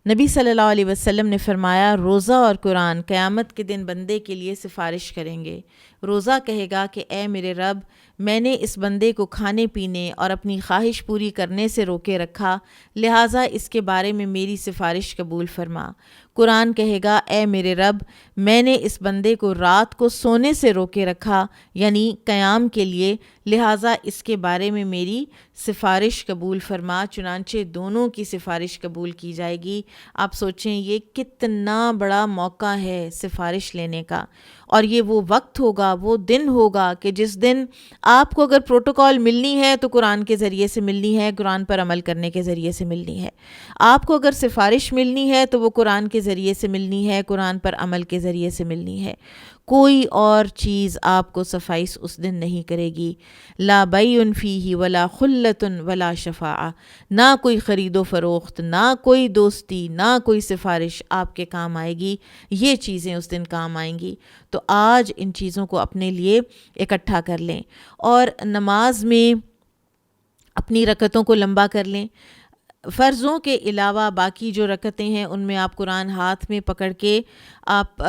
نبی صلی اللہ علیہ وسلم نے فرمایا، روزہ اور قرآن قیامت کے دن بندے کے لیے سفارش کریں گے. روزہ کہے گا کہ اے میرے رب، میں نے اس بندے کو کھانے پینے اور اپنی خواہش پوری کرنے سے روکے رکھا، لہٰذا اس کے بارے میں میری سفارش قبول فرما. قرآن کہے گا، اے میرے رب، میں نے اس بندے کو رات کو سونے سے روکے رکھا، یعنی قیام کے لیے، لہٰذا اس کے بارے میں میری سفارش قبول فرما. چنانچہ دونوں کی سفارش قبول کی جائے گی. آپ سوچیں یہ کتنا بڑا موقع ہے سفارش لینے کا. اور یہ وہ وقت ہوگا، وہ دن ہوگا کہ جس دن آپ کو اگر پروٹوکال ملنی ہے تو قرآن کے ذریعے سے ملنی ہے، قرآن پر عمل کرنے کے ذریعے سے ملنی ہے. آپ کو اگر سفارش ملنی ہے تو وہ قرآن کے ذریعے سے ملنی ہے، قرآن پر عمل کے ذریعے سے ملنی ہے. کوئی اور چیز آپ کو سفائس اس دن نہیں کرے گی. لا بیع فیہ ولا خلۃ ولا شفاعہ. نہ کوئی خرید و فروخت، نہ کوئی دوستی، نہ کوئی سفارش آپ کے کام آئے گی. یہ چیزیں اس دن کام آئیں گی. تو آج ان چیزوں کو اپنے لیے اکٹھا کر لیں، اور نماز میں اپنی رکعتوں کو لمبا کر لیں. فرضوں کے علاوہ باقی جو رکعتیں ہیں ان میں آپ قرآن ہاتھ میں پکڑ کے آپ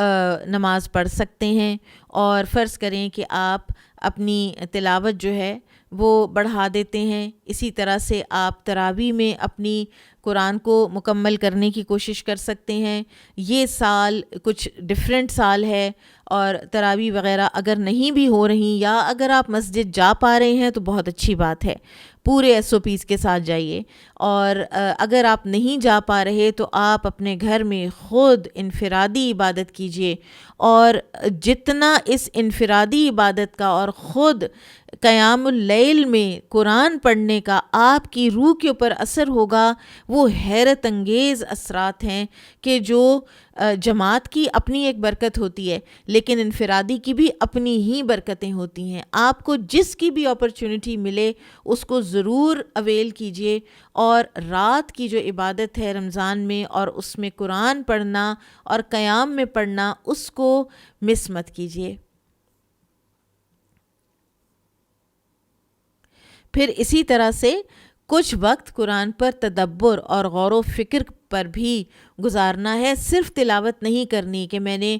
نماز پڑھ سکتے ہیں، اور فرض کریں کہ آپ اپنی تلاوت جو ہے وہ بڑھا دیتے ہیں، اسی طرح سے آپ تراویح میں اپنی قرآن کو مکمل کرنے کی کوشش کر سکتے ہیں۔ یہ سال کچھ ڈیفرنٹ سال ہے، اور تراویح وغیرہ اگر نہیں بھی ہو رہی، یا اگر آپ مسجد جا پا رہے ہیں تو بہت اچھی بات ہے، پورے SOPs کے ساتھ جائیے، اور اگر آپ نہیں جا پا رہے تو آپ اپنے گھر میں خود انفرادی عبادت کیجیے، اور جتنا اس انفرادی عبادت کا اور خود قیام اللیل میں قرآن پڑھنے کا آپ کی روح کے اوپر اثر ہوگا، وہ حیرت انگیز اثرات ہیں کہ جو جماعت کی اپنی ایک برکت ہوتی ہے، لیکن انفرادی کی بھی اپنی ہی برکتیں ہوتی ہیں۔ آپ کو جس کی بھی اپرچونٹی ملے اس کو ضرور اویل کیجیے، اور رات کی جو عبادت ہے رمضان میں، اور اس میں قرآن پڑھنا اور قیام میں پڑھنا، اس کو مس مت کیجیے۔ پھر اسی طرح سے کچھ وقت قرآن پر تدبر اور غور و فکر پر بھی گزارنا ہے، صرف تلاوت نہیں کرنی کہ میں نے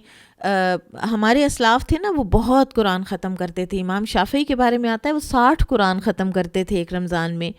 ہمارے اسلاف تھے نا، وہ بہت قرآن ختم کرتے تھے۔ امام شافعی کے بارے میں آتا ہے وہ 60 قرآن ختم کرتے تھے ایک رمضان میں،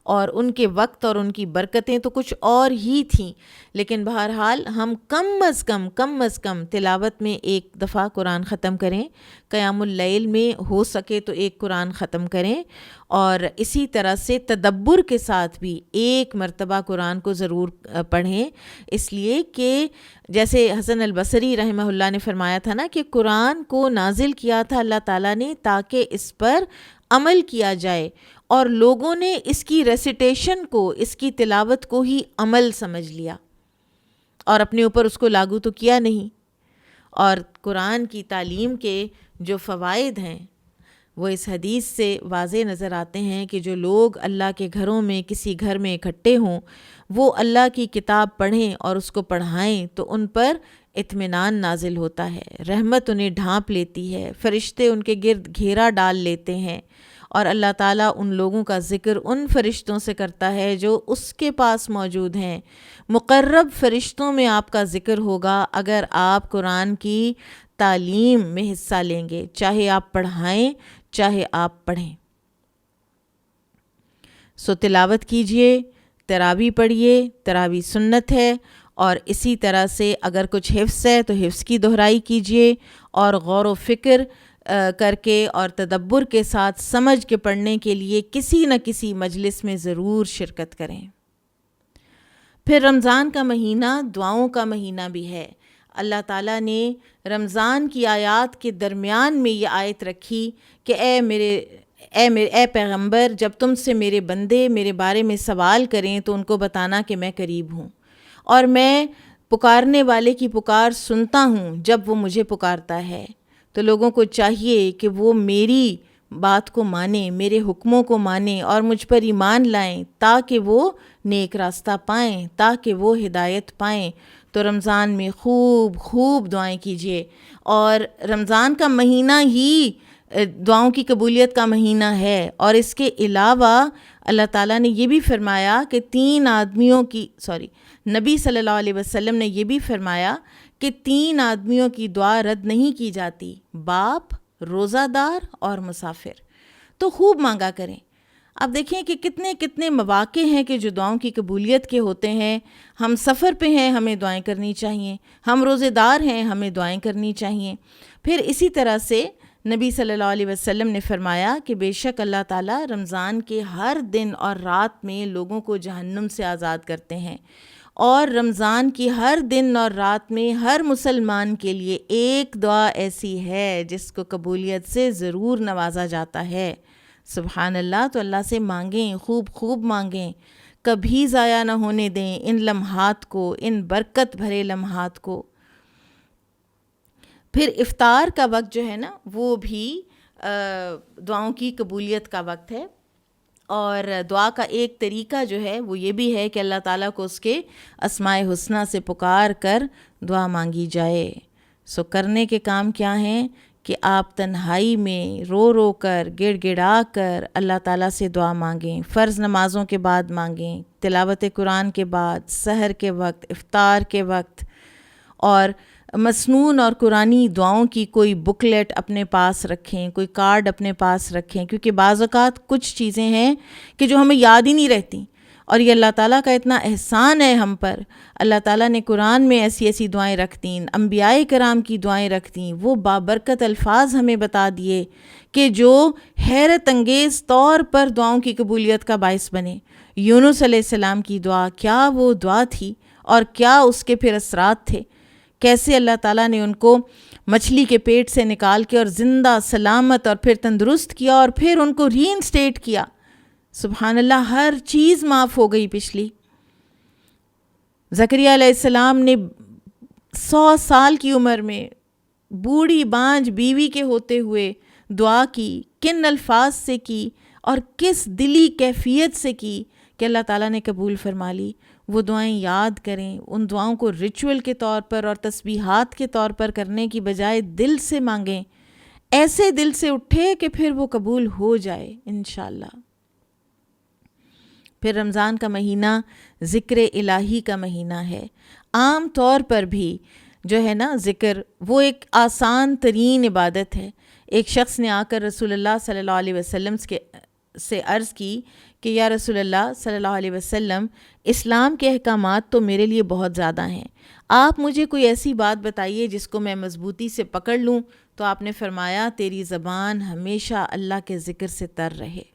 اور ان کے وقت اور ان کی برکتیں تو کچھ اور ہی تھیں۔ لیکن بہرحال ہم کم از کم تلاوت میں ایک دفعہ قرآن ختم کریں، قیام اللیل میں ہو سکے تو ایک قرآن ختم کریں، اور اسی طرح سے تدبر کے ساتھ بھی ایک مرتبہ قرآن کو ضرور پڑھیں، اس لیے کہ جیسے حسن البصری رحمہ اللہ نے فرمایا تھا نا کہ قرآن کو نازل کیا تھا اللہ تعالیٰ نے تاکہ اس پر عمل کیا جائے، اور لوگوں نے اس کی ریسیٹیشن کو، اس کی تلاوت کو ہی عمل سمجھ لیا اور اپنے اوپر اس کو لاگو تو کیا نہیں۔ اور قرآن کی تعلیم کے جو فوائد ہیں وہ اس حدیث سے واضح نظر آتے ہیں کہ جو لوگ اللہ کے گھروں میں کسی گھر میں اکٹھے ہوں، وہ اللہ کی کتاب پڑھیں اور اس کو پڑھائیں تو ان پر اطمینان نازل ہوتا ہے، رحمت انہیں ڈھانپ لیتی ہے، فرشتے ان کے گرد گھیرا ڈال لیتے ہیں، اور اللہ تعالیٰ ان لوگوں کا ذکر ان فرشتوں سے کرتا ہے جو اس کے پاس موجود ہیں۔ مقرب فرشتوں میں آپ کا ذکر ہوگا اگر آپ قرآن کی تعلیم میں حصہ لیں گے، چاہے آپ پڑھائیں چاہے آپ پڑھیں۔ سو تلاوت کیجئے، تراویح پڑھیے، تراویح سنت ہے، اور اسی طرح سے اگر کچھ حفظ ہے تو حفظ کی دہرائی کیجئے، اور غور و فکر کر کے اور تدبر کے ساتھ سمجھ کے پڑھنے کے لیے کسی نہ کسی مجلس میں ضرور شرکت کریں۔ پھر رمضان کا مہینہ دعاؤں کا مہینہ بھی ہے۔ اللہ تعالیٰ نے رمضان کی آیات کے درمیان میں یہ آیت رکھی کہ اے پیغمبر، جب تم سے میرے بندے میرے بارے میں سوال کریں تو ان کو بتانا کہ میں قریب ہوں، اور میں پکارنے والے کی پکار سنتا ہوں جب وہ مجھے پکارتا ہے۔ تو لوگوں کو چاہیے کہ وہ میری بات کو مانیں، میرے حکموں کو مانیں اور مجھ پر ایمان لائیں، تاکہ وہ نیک راستہ پائیں، تاکہ وہ ہدایت پائیں۔ تو رمضان میں خوب دعائیں کیجیے، اور رمضان کا مہینہ ہی دعاؤں کی قبولیت کا مہینہ ہے، اور اس کے علاوہ اللہ تعالیٰ نے یہ بھی فرمایا کہ نبی صلی اللہ علیہ وسلم نے یہ بھی فرمایا کہ 3 آدمیوں کی دعا رد نہیں کی جاتی، باپ، روزہ دار اور مسافر۔ تو خوب مانگا کریں۔ اب دیکھیں کہ کتنے مواقع ہیں کہ جو دعاؤں کی قبولیت کے ہوتے ہیں۔ ہم سفر پہ ہیں، ہمیں دعائیں کرنی چاہیے، ہم روزے دار ہیں، ہمیں دعائیں کرنی چاہیے۔ پھر اسی طرح سے نبی صلی اللہ علیہ وسلم نے فرمایا کہ بے شک اللہ تعالیٰ رمضان کے ہر دن اور رات میں لوگوں کو جہنم سے آزاد کرتے ہیں، اور رمضان کی ہر دن اور رات میں ہر مسلمان کے لیے ایک دعا ایسی ہے جس کو قبولیت سے ضرور نوازا جاتا ہے۔ سبحان اللہ۔ تو اللہ سے مانگیں، خوب مانگیں، کبھی ضائع نہ ہونے دیں ان لمحات کو، ان برکت بھرے لمحات کو۔ پھر افطار کا وقت جو ہے نا، وہ بھی دعاؤں کی قبولیت کا وقت ہے، اور دعا کا ایک طریقہ جو ہے وہ یہ بھی ہے کہ اللہ تعالیٰ کو اس کے اسماء حسنیٰ سے پکار کر دعا مانگی جائے۔ سو کرنے کے کام کیا ہیں کہ آپ تنہائی میں رو رو کر گڑ گڑا کر اللہ تعالیٰ سے دعا مانگیں، فرض نمازوں کے بعد مانگیں، تلاوت قرآن کے بعد، سحر کے وقت، افطار کے وقت، اور مسنون اور قرآنی دعاؤں کی کوئی بکلیٹ اپنے پاس رکھیں، کوئی کارڈ اپنے پاس رکھیں، کیونکہ بعض اوقات کچھ چیزیں ہیں کہ جو ہمیں یاد ہی نہیں رہتی، اور یہ اللہ تعالیٰ کا اتنا احسان ہے ہم پر۔ اللہ تعالیٰ نے قرآن میں ایسی ایسی دعائیں رکھ دیں، انبیاء کرام کی دعائیں رکھ دیں، وہ بابرکت الفاظ ہمیں بتا دیے کہ جو حیرت انگیز طور پر دعاؤں کی قبولیت کا باعث بنے۔ یونس علیہ السلام کی دعا، کیا وہ دعا تھی اور کیا اس کے پھر اثرات تھے، کیسے اللہ تعالیٰ نے ان کو مچھلی کے پیٹ سے نکال کے اور زندہ سلامت اور پھر تندرست کیا اور پھر ان کو ری انسٹیٹ کیا۔ سبحان اللہ، ہر چیز معاف ہو گئی پچھلی۔ زکریہ علیہ السلام نے 100 سال کی عمر میں بوڑھی بانجھ بیوی کے ہوتے ہوئے دعا کی، کن الفاظ سے کی اور کس دلی کیفیت سے کی کہ اللہ تعالیٰ نے قبول فرما لی۔ وہ دعائیں یاد کریں، ان دعاؤں کو ریچول کے طور پر اور تسبیحات کے طور پر کرنے کی بجائے دل سے مانگیں، ایسے دل سے اٹھے کہ پھر وہ قبول ہو جائے انشاءاللہ۔ پھر رمضان کا مہینہ ذکر الہی کا مہینہ ہے۔ عام طور پر بھی جو ہے نا ذکر، وہ ایک آسان ترین عبادت ہے۔ ایک شخص نے آ کر رسول اللہ صلی اللہ علیہ وسلم سے عرض کی کہ یا رسول اللہ صلی اللہ علیہ وسلم، اسلام کے احکامات تو میرے لیے بہت زیادہ ہیں، آپ مجھے کوئی ایسی بات بتائیے جس کو میں مضبوطی سے پکڑ لوں۔ تو آپ نے فرمایا، تیری زبان ہمیشہ اللہ کے ذکر سے تر رہے۔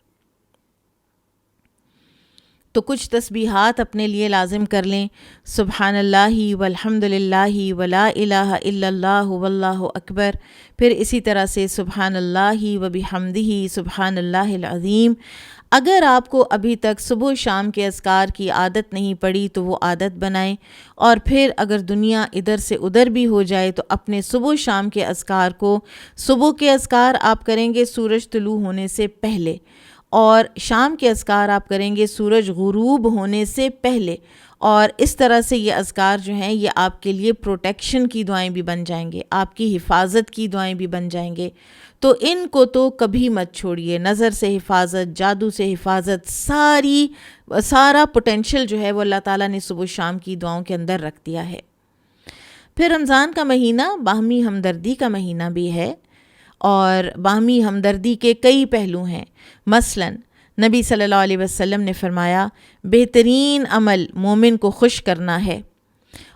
تو کچھ تسبیحات اپنے لیے لازم کر لیں، سبحان اللہ والحمد للہ ولا الہ الا اللہ واللہ اکبر۔ پھر اسی طرح سے سبحان اللہ وبحمدہ سبحان اللہ العظیم۔ اگر آپ کو ابھی تک صبح و شام کے اذکار کی عادت نہیں پڑی تو وہ عادت بنائیں، اور پھر اگر دنیا ادھر سے ادھر بھی ہو جائے تو اپنے صبح و شام کے اذکار کو، صبح کے اذکار آپ کریں گے سورج طلوع ہونے سے پہلے، اور شام کے اذکار آپ کریں گے سورج غروب ہونے سے پہلے، اور اس طرح سے یہ اذکار جو ہیں یہ آپ کے لیے پروٹیکشن کی دعائیں بھی بن جائیں گے، آپ کی حفاظت کی دعائیں بھی بن جائیں گے۔ تو ان کو تو کبھی مت چھوڑیے، نظر سے حفاظت، جادو سے حفاظت، سارا پوٹینشل جو ہے وہ اللہ تعالیٰ نے صبح و شام کی دعاؤں کے اندر رکھ دیا ہے۔ پھر رمضان کا مہینہ باہمی ہمدردی کا مہینہ بھی ہے، اور باہمی ہمدردی کے کئی پہلو ہیں۔ مثلاً نبی صلی اللہ علیہ وسلم نے فرمایا، بہترین عمل مومن کو خوش کرنا ہے،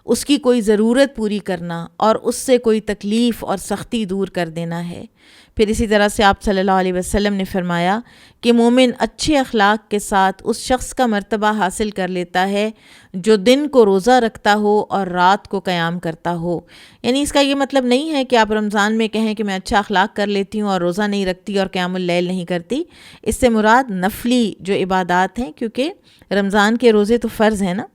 اس کی کوئی ضرورت پوری کرنا اور اس سے کوئی تکلیف اور سختی دور کر دینا ہے۔ پھر اسی طرح سے آپ صلی اللہ علیہ وسلم نے فرمایا کہ مومن اچھے اخلاق کے ساتھ اس شخص کا مرتبہ حاصل کر لیتا ہے جو دن کو روزہ رکھتا ہو اور رات کو قیام کرتا ہو۔ یعنی اس کا یہ مطلب نہیں ہے کہ آپ رمضان میں کہیں کہ میں اچھا اخلاق کر لیتی ہوں اور روزہ نہیں رکھتی اور قیام اللیل نہیں کرتی۔ اس سے مراد نفلی جو عبادات ہیں، کیونکہ رمضان کے روزے تو فرض ہیں نا۔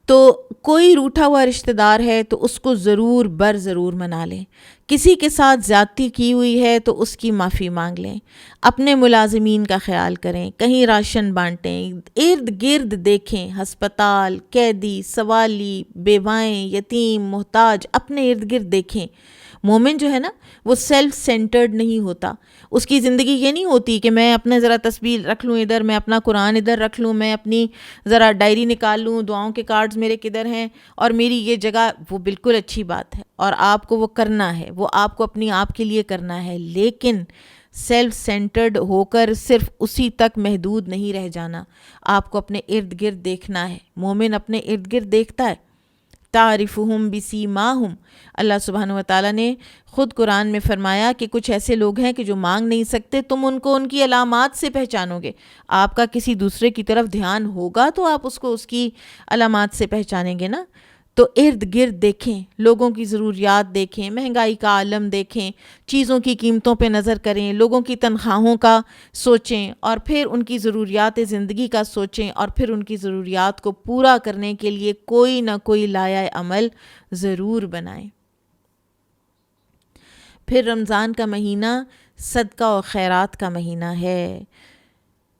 تو کوئی روٹھا ہوا رشتہ دار ہے تو اس کو ضرور منا لیں، کسی کے ساتھ زیادتی کی ہوئی ہے تو اس کی معافی مانگ لیں، اپنے ملازمین کا خیال کریں، کہیں راشن بانٹیں، ارد گرد دیکھیں، ہسپتال، قیدی، سوالی، بیوائیں، یتیم، محتاج، اپنے ارد گرد دیکھیں۔ مومن جو ہے نا وہ سیلف سینٹرڈ نہیں ہوتا، اس کی زندگی یہ نہیں ہوتی کہ میں اپنے ذرا تسبیح رکھ لوں ادھر، میں اپنا قرآن ادھر رکھ لوں، میں اپنی ذرا ڈائری نکال لوں، دعاؤں کے کارڈز میرے کدھر ہیں اور میری یہ جگہ۔ وہ بالکل اچھی بات ہے اور آپ کو وہ کرنا ہے، وہ آپ کو اپنی آپ کے لیے کرنا ہے، لیکن سیلف سینٹرڈ ہو کر صرف اسی تک محدود نہیں رہ جانا، آپ کو اپنے ارد گرد دیکھنا ہے۔ مومن اپنے ارد گرد دیکھتا ہے، تعرفہم بسیماہم۔ اللہ سبحانہ وتعالیٰ نے خود قرآن میں فرمایا کہ کچھ ایسے لوگ ہیں کہ جو مانگ نہیں سکتے، تم ان کو ان کی علامات سے پہچانو گے۔ آپ کا کسی دوسرے کی طرف دھیان ہوگا تو آپ اس کو اس کی علامات سے پہچانیں گے نا۔ تو ارد گرد دیکھیں، لوگوں کی ضروریات دیکھیں، مہنگائی کا عالم دیکھیں، چیزوں کی قیمتوں پہ نظر کریں، لوگوں کی تنخواہوں کا سوچیں اور پھر ان کی ضروریات زندگی کا سوچیں، اور پھر ان کی ضروریات کو پورا کرنے کے لیے کوئی نہ کوئی لایہ عمل ضرور بنائیں۔ پھر رمضان کا مہینہ صدقہ و خیرات کا مہینہ ہے۔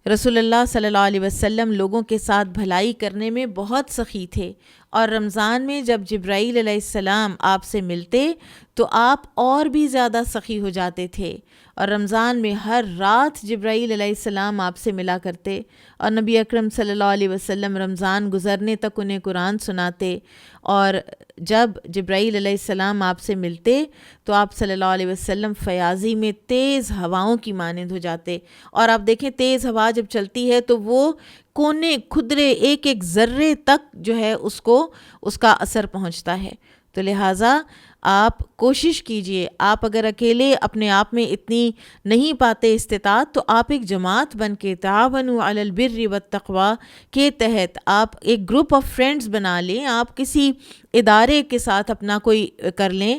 رسول اللہ صلی اللہ علیہ وسلم لوگوں کے ساتھ بھلائی کرنے میں بہت سخی تھے، اور رمضان میں جب جبرائیل علیہ السلام آپ سے ملتے تو آپ اور بھی زیادہ سخی ہو جاتے تھے، اور رمضان میں ہر رات جبرائیل علیہ السلام آپ سے ملا کرتے، اور نبی اکرم صلی اللہ علیہ وسلم رمضان گزرنے تک انہیں قرآن سناتے، اور جب جبرائیل علیہ السلام آپ سے ملتے تو آپ صلی اللہ علیہ وسلم فیاضی میں تیز ہواؤں کی مانند ہو جاتے، اور آپ دیکھیں تیز ہوا جب چلتی ہے تو وہ کونے کھدرے ایک ایک ذرے تک جو ہے اس کو اس کا اثر پہنچتا ہے۔ تو لہٰذا آپ کوشش کیجئے، آپ اگر اکیلے اپنے آپ میں اتنی نہیں پاتے استطاعت، تو آپ ایک جماعت بن کے تعاونوا علی البر والتقوی کے تحت آپ ایک گروپ آف فرینڈز بنا لیں، آپ کسی ادارے کے ساتھ اپنا کوئی کر لیں،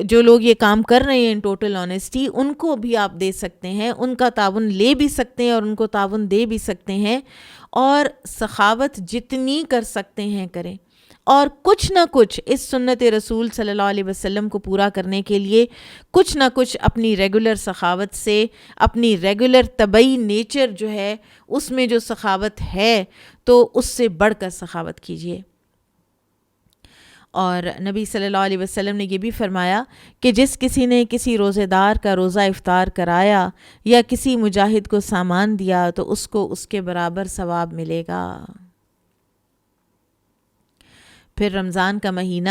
جو لوگ یہ کام کر رہے ہیں ان ٹوٹل آنیسٹی، ان کو بھی آپ دے سکتے ہیں، ان کا تعاون لے بھی سکتے ہیں اور ان کو تعاون دے بھی سکتے ہیں، اور سخاوت جتنی کر سکتے ہیں کریں، اور کچھ نہ کچھ اس سنت رسول صلی اللہ علیہ وسلم کو پورا کرنے کے لیے کچھ نہ کچھ اپنی ریگولر سخاوت سے، اپنی ریگولر طبعی نیچر جو ہے اس میں جو سخاوت ہے تو اس سے بڑھ کر سخاوت کیجیے۔ اور نبی صلی اللہ علیہ وسلم نے یہ بھی فرمایا کہ جس کسی نے کسی روزے دار کا روزہ افطار کرایا یا کسی مجاہد کو سامان دیا تو اس کو اس کے برابر ثواب ملے گا۔ پھر رمضان کا مہینہ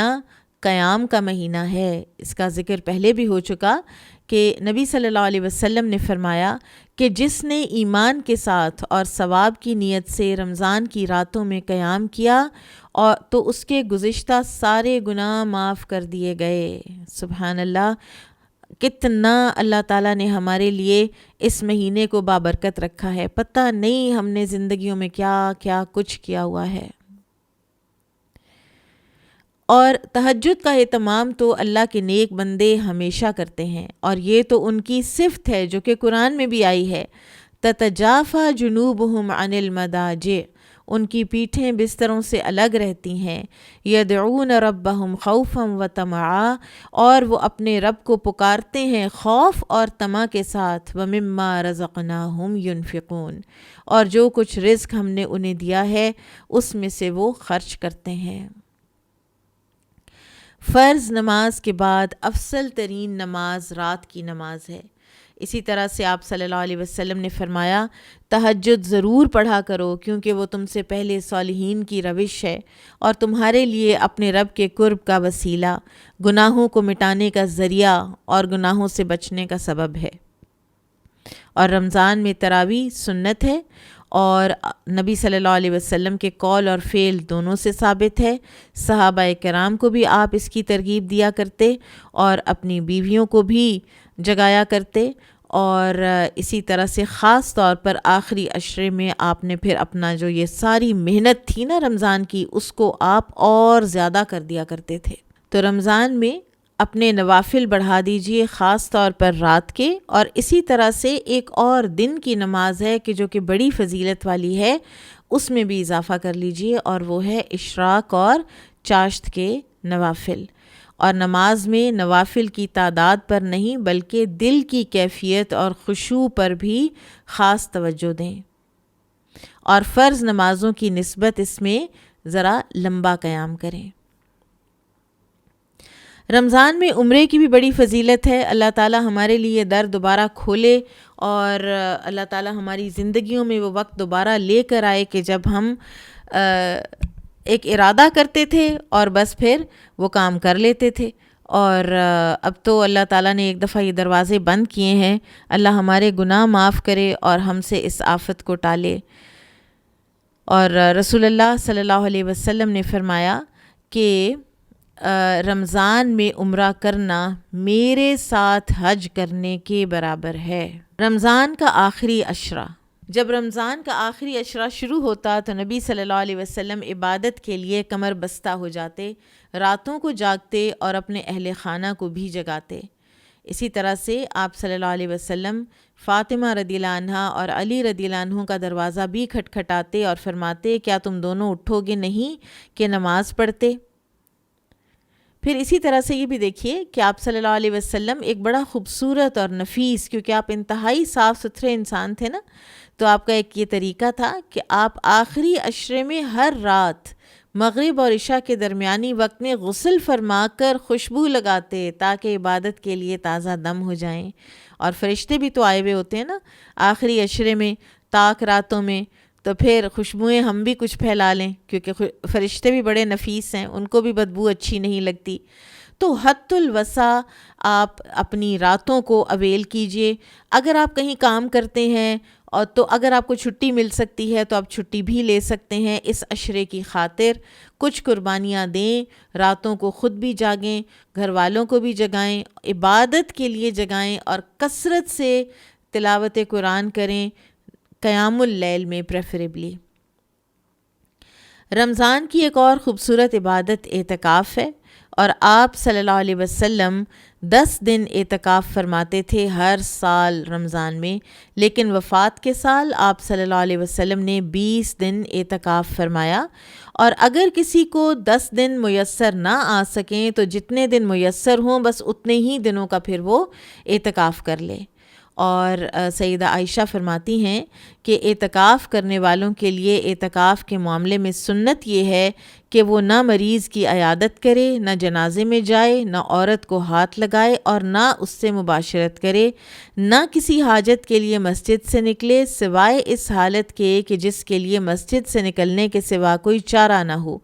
قیام کا مہینہ ہے، اس کا ذکر پہلے بھی ہو چکا کہ نبی صلی اللہ علیہ وسلم نے فرمایا کہ جس نے ایمان کے ساتھ اور ثواب کی نیت سے رمضان کی راتوں میں قیام کیا اور تو اس کے گزشتہ سارے گناہ معاف کر دیے گئے۔ سبحان اللہ، کتنا اللہ تعالیٰ نے ہمارے لیے اس مہینے کو بابرکت رکھا ہے، پتہ نہیں ہم نے زندگیوں میں کیا کیا کچھ کیا ہوا ہے۔ اور تہجد کا اہتمام تو اللہ کے نیک بندے ہمیشہ کرتے ہیں، اور یہ تو ان کی صفت ہے جو کہ قرآن میں بھی آئی ہے، تتجافی جنوبہم عن المضاجع، ان کی پیٹھیں بستروں سے الگ رہتی ہیں، یدعون ربہم خوفا وطمعا، اور وہ اپنے رب کو پکارتے ہیں خوف اور طمع کے ساتھ، ومما رزقناہم ینفقون، اور جو کچھ رزق ہم نے انہیں دیا ہے اس میں سے وہ خرچ کرتے ہیں۔ فرض نماز کے بعد افضل ترین نماز رات کی نماز ہے۔ اسی طرح سے آپ صلی اللہ علیہ وسلم نے فرمایا تہجد ضرور پڑھا کرو، کیونکہ وہ تم سے پہلے صالحین کی روش ہے اور تمہارے لیے اپنے رب کے قرب کا وسیلہ، گناہوں کو مٹانے کا ذریعہ اور گناہوں سے بچنے کا سبب ہے۔ اور رمضان میں تراویح سنت ہے، اور نبی صلی اللہ علیہ وسلم کے قول اور فعل دونوں سے ثابت ہے۔ صحابہ کرام کو بھی آپ اس کی ترغیب دیا کرتے اور اپنی بیویوں کو بھی جگایا کرتے، اور اسی طرح سے خاص طور پر آخری عشرے میں آپ نے پھر اپنا جو یہ ساری محنت تھی نا رمضان کی، اس کو آپ اور زیادہ کر دیا کرتے تھے۔ تو رمضان میں اپنے نوافل بڑھا دیجئے، خاص طور پر رات کے، اور اسی طرح سے ایک اور دن کی نماز ہے کہ جو کہ بڑی فضیلت والی ہے، اس میں بھی اضافہ کر لیجئے، اور وہ ہے اشراق اور چاشت کے نوافل۔ اور نماز میں نوافل کی تعداد پر نہیں بلکہ دل کی کیفیت اور خشوع پر بھی خاص توجہ دیں، اور فرض نمازوں کی نسبت اس میں ذرا لمبا قیام کریں۔ رمضان میں عمرے کی بھی بڑی فضیلت ہے، اللہ تعالی ہمارے لیے در دوبارہ کھولے، اور اللہ تعالی ہماری زندگیوں میں وہ وقت دوبارہ لے کر آئے کہ جب ہم ایک ارادہ کرتے تھے اور بس پھر وہ کام کر لیتے تھے، اور اب تو اللہ تعالیٰ نے ایک دفعہ یہ دروازے بند کیے ہیں۔ اللہ ہمارے گناہ معاف کرے اور ہم سے اس آفت کو ٹالے۔ اور رسول اللہ صلی اللہ علیہ وسلم نے فرمایا کہ رمضان میں عمرہ کرنا میرے ساتھ حج کرنے کے برابر ہے۔ رمضان کا آخری عشرہ، جب رمضان کا آخری عشرہ شروع ہوتا تو نبی صلی اللہ علیہ وسلم عبادت کے لیے کمر بستہ ہو جاتے، راتوں کو جاگتے اور اپنے اہل خانہ کو بھی جگاتے۔ اسی طرح سے آپ صلی اللہ علیہ وسلم فاطمہ رضی اللہ عنہا اور علی رضی اللہ عنہ کا دروازہ بھی کھٹکھٹاتے اور فرماتے کیا تم دونوں اٹھو گے نہیں کہ نماز پڑھتے؟ پھر اسی طرح سے یہ بھی دیکھیے کہ آپ صلی اللہ علیہ وسلم ایک بڑا خوبصورت اور نفیس، کیونکہ آپ انتہائی صاف ستھرے انسان تھے نا، تو آپ کا ایک یہ طریقہ تھا کہ آپ آخری عشرے میں ہر رات مغرب اور عشاء کے درمیانی وقت میں غسل فرما کر خوشبو لگاتے تاکہ عبادت کے لیے تازہ دم ہو جائیں۔ اور فرشتے بھی تو آئے ہوئے ہوتے ہیں نا آخری عشرے میں، تاک راتوں میں، تو پھر خوشبوئیں ہم بھی کچھ پھیلا لیں، کیونکہ فرشتے بھی بڑے نفیس ہیں، ان کو بھی بدبو اچھی نہیں لگتی۔ تو حد الوسع آپ اپنی راتوں کو اویل کیجئے۔ اگر آپ کہیں کام کرتے ہیں اور تو اگر آپ کو چھٹی مل سکتی ہے تو آپ چھٹی بھی لے سکتے ہیں، اس عشرے کی خاطر کچھ قربانیاں دیں، راتوں کو خود بھی جاگیں، گھر والوں کو بھی جگائیں، عبادت کے لیے جگائیں، اور کثرت سے تلاوت قرآن کریں، قیام اللیل میں پریفریبلی۔ رمضان کی ایک اور خوبصورت عبادت اعتکاف ہے، اور آپ صلی اللہ علیہ وسلم 10 دن اعتکاف فرماتے تھے ہر سال رمضان میں، لیکن وفات کے سال آپ صلی اللہ علیہ وسلم نے 20 دن اعتکاف فرمایا۔ اور اگر کسی کو 10 دن میسر نہ آ سکیں تو جتنے دن میسر ہوں بس اتنے ہی دنوں کا پھر وہ اعتکاف کر لے۔ اور سیدہ عائشہ فرماتی ہیں کہ اعتکاف کرنے والوں کے لیے اعتکاف کے معاملے میں سنت یہ ہے کہ وہ نہ مریض کی عیادت کرے، نہ جنازے میں جائے، نہ عورت کو ہاتھ لگائے، اور نہ اس سے مباشرت کرے، نہ کسی حاجت کے لیے مسجد سے نکلے سوائے اس حالت کے کہ جس کے لیے مسجد سے نکلنے کے سوا کوئی چارہ نہ ہو۔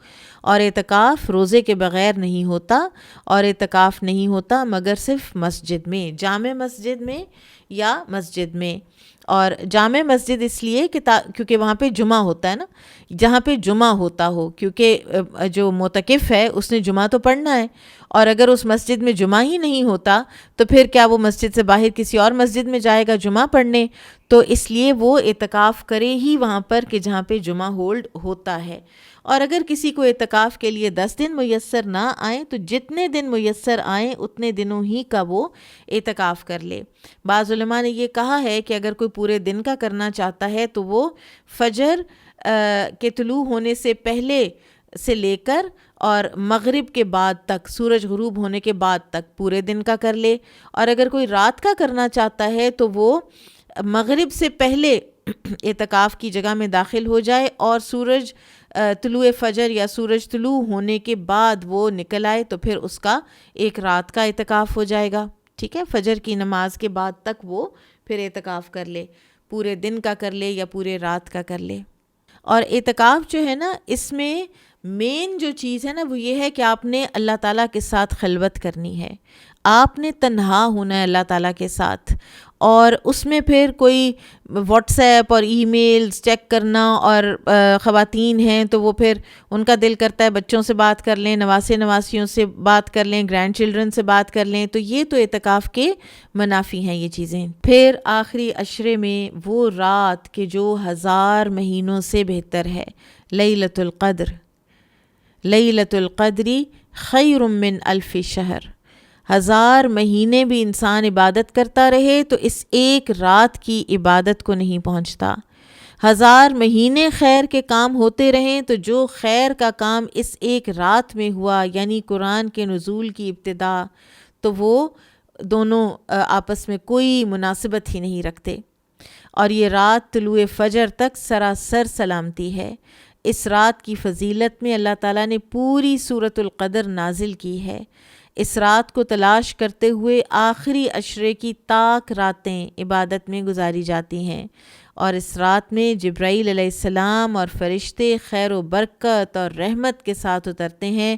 اور اعتکاف روزے کے بغیر نہیں ہوتا، اور اعتکاف نہیں ہوتا مگر صرف مسجد میں، جامع مسجد میں یا مسجد میں۔ اور جامع مسجد اس لیے کہ کیونکہ وہاں پہ جمعہ ہوتا ہے نا، جہاں پہ جمعہ ہوتا ہو، کیونکہ جو معتکف ہے اس نے جمعہ تو پڑھنا ہے، اور اگر اس مسجد میں جمعہ ہی نہیں ہوتا تو پھر کیا وہ مسجد سے باہر کسی اور مسجد میں جائے گا جمعہ پڑھنے؟ تو اس لیے وہ اعتکاف کرے ہی وہاں پر کہ جہاں پہ جمعہ ہولڈ ہوتا ہے۔ اور اگر کسی کو اعتکاف کے لیے 10 دن میسر نہ آئیں تو جتنے دن میسر آئیں اتنے دنوں ہی کا وہ اعتکاف کر لے۔ بعض علماء نے یہ کہا ہے کہ اگر کوئی پورے دن کا کرنا چاہتا ہے تو وہ فجر کے طلوع ہونے سے پہلے سے لے کر اور مغرب کے بعد تک، سورج غروب ہونے کے بعد تک پورے دن کا کر لے۔ اور اگر کوئی رات کا کرنا چاہتا ہے تو وہ مغرب سے پہلے اعتکاف کی جگہ میں داخل ہو جائے، اور سورج طلوع فجر یا سورج طلوع ہونے کے بعد وہ نکل آئے تو پھر اس کا ایک رات کا اعتکاف ہو جائے گا۔ ٹھیک ہے، فجر کی نماز کے بعد تک وہ پھر اعتکاف کر لے، پورے دن کا کر لے یا پورے رات کا کر لے۔ اور اعتکاف جو ہے نا، اس میں مین جو چیز ہے نا وہ یہ ہے کہ آپ نے اللہ تعالیٰ کے ساتھ خلوت کرنی ہے، آپ نے تنہا ہونا ہے اللہ تعالیٰ کے ساتھ، اور اس میں پھر کوئی واٹس ایپ اور ای میلز چیک کرنا، اور خواتین ہیں تو وہ پھر ان کا دل کرتا ہے بچوں سے بات کر لیں، نواسے نواسیوں سے بات کر لیں، گرینڈ چلڈرن سے بات کر لیں، تو یہ تو اعتکاف کے منافی ہیں یہ چیزیں۔ پھر آخری عشرے میں وہ رات کہ جو 1000 مہینوں سے بہتر ہے، لیلۃ القدر، لیلۃ القدری خیر من 1000 شہر۔ 1000 مہینے بھی انسان عبادت کرتا رہے تو اس ایک رات کی عبادت کو نہیں پہنچتا۔ 1000 مہینے خیر کے کام ہوتے رہیں تو جو خیر کا کام اس ایک رات میں ہوا، یعنی قرآن کے نزول کی ابتدا، تو وہ دونوں آپس میں کوئی مناسبت ہی نہیں رکھتے۔ اور یہ رات طلوع فجر تک سراسر سلامتی ہے۔ اس رات کی فضیلت میں اللہ تعالیٰ نے پوری سورۃ القدر نازل کی ہے۔ اس رات کو تلاش کرتے ہوئے آخری عشرے کی تاک راتیں عبادت میں گزاری جاتی ہیں، اور اس رات میں جبرائیل علیہ السلام اور فرشتے خیر و برکت اور رحمت کے ساتھ اترتے ہیں،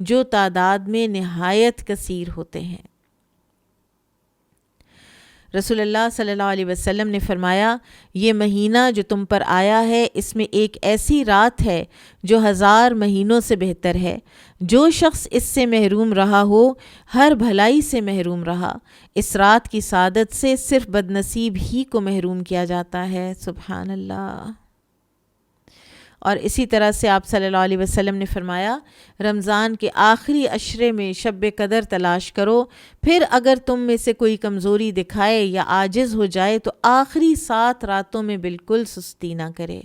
جو تعداد میں نہایت کثیر ہوتے ہیں۔ رسول اللہ صلی اللہ علیہ وسلم نے فرمایا، یہ مہینہ جو تم پر آیا ہے اس میں ایک ایسی رات ہے جو 1000 مہینوں سے بہتر ہے۔ جو شخص اس سے محروم رہا ہو ہر بھلائی سے محروم رہا۔ اس رات کی سعادت سے صرف بدنصیب ہی کو محروم کیا جاتا ہے۔ سبحان اللہ۔ اور اسی طرح سے آپ صلی اللہ علیہ وسلم نے فرمایا، رمضان کے آخری عشرے میں شب قدر تلاش کرو، پھر اگر تم میں سے کوئی کمزوری دکھائے یا عاجز ہو جائے تو آخری 7 راتوں میں بالکل سستی نہ کرے۔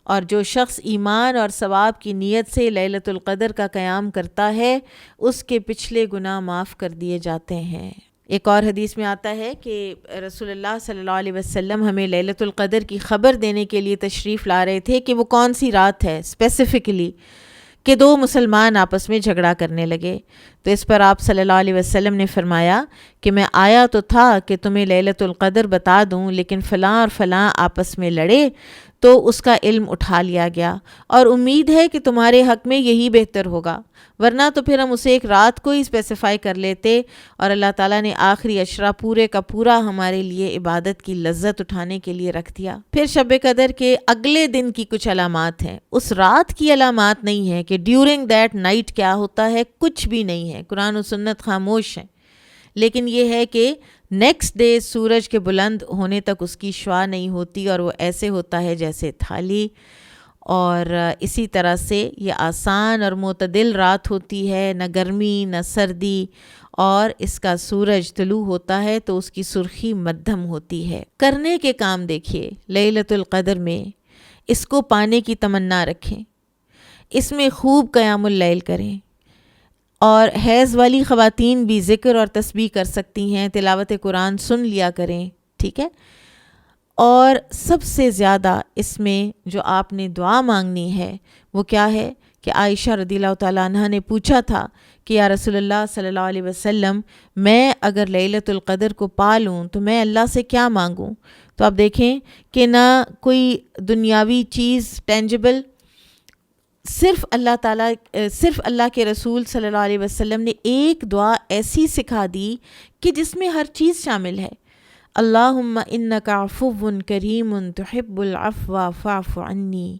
اور جو شخص ایمان اور ثواب کی نیت سے لیلۃ القدر کا قیام کرتا ہے اس کے پچھلے گناہ معاف کر دیے جاتے ہیں۔ ایک اور حدیث میں آتا ہے کہ رسول اللہ صلی اللہ علیہ وسلم ہمیں لیلۃ القدر کی خبر دینے کے لیے تشریف لا رہے تھے کہ وہ کون سی رات ہے اسپیسیفکلی، کہ دو مسلمان آپس میں جھگڑا کرنے لگے، تو اس پر آپ صلی اللہ علیہ وسلم نے فرمایا کہ میں آیا تو تھا کہ تمہیں لیلۃ القدر بتا دوں، لیکن فلاں اور فلاں آپس میں لڑے تو اس کا علم اٹھا لیا گیا، اور امید ہے کہ تمہارے حق میں یہی بہتر ہوگا، ورنہ تو پھر ہم اسے ایک رات کو ہی اسپیسیفائی کر لیتے، اور اللہ تعالیٰ نے آخری عشرہ پورے کا پورا ہمارے لیے عبادت کی لذت اٹھانے کے لیے رکھ دیا۔ پھر شب قدر کے اگلے دن کی کچھ علامات ہیں، اس رات کی علامات نہیں ہے کہ ڈیورنگ دیٹ نائٹ کیا ہوتا ہے، کچھ بھی نہیں ہے، قرآن و سنت خاموش ہیں، لیکن یہ ہے کہ نیکسٹ ڈے سورج کے بلند ہونے تک اس کی شعاع نہیں ہوتی، اور وہ ایسے ہوتا ہے جیسے تھالی، اور اسی طرح سے یہ آسان اور معتدل رات ہوتی ہے، نہ گرمی نہ سردی، اور اس کا سورج طلوع ہوتا ہے تو اس کی سرخی مدھم ہوتی ہے۔ کرنے کے کام دیکھیے لیلۃ القدر میں، اس کو پانے کی تمنا رکھیں، اس میں خوب قیام اللیل کریں، اور حیض والی خواتین بھی ذکر اور تسبیح کر سکتی ہیں، تلاوت قرآن سن لیا کریں، ٹھیک ہے۔ اور سب سے زیادہ اس میں جو آپ نے دعا مانگنی ہے وہ کیا ہے کہ عائشہ رضی اللہ تعالیٰ عنہ نے پوچھا تھا کہ یا رسول اللہ صلی اللہ علیہ وسلم، میں اگر لیلۃ القدر کو پا لوں تو میں اللہ سے کیا مانگوں؟ تو آپ دیکھیں کہ نہ کوئی دنیاوی چیز ٹینجبل، صرف اللہ تعالیٰ، صرف اللہ کے رسول صلی اللہ علیہ وسلم نے ایک دعا ایسی سکھا دی کہ جس میں ہر چیز شامل ہے۔ اللہم انک عفو کریم تحب العفو فاعف عنی،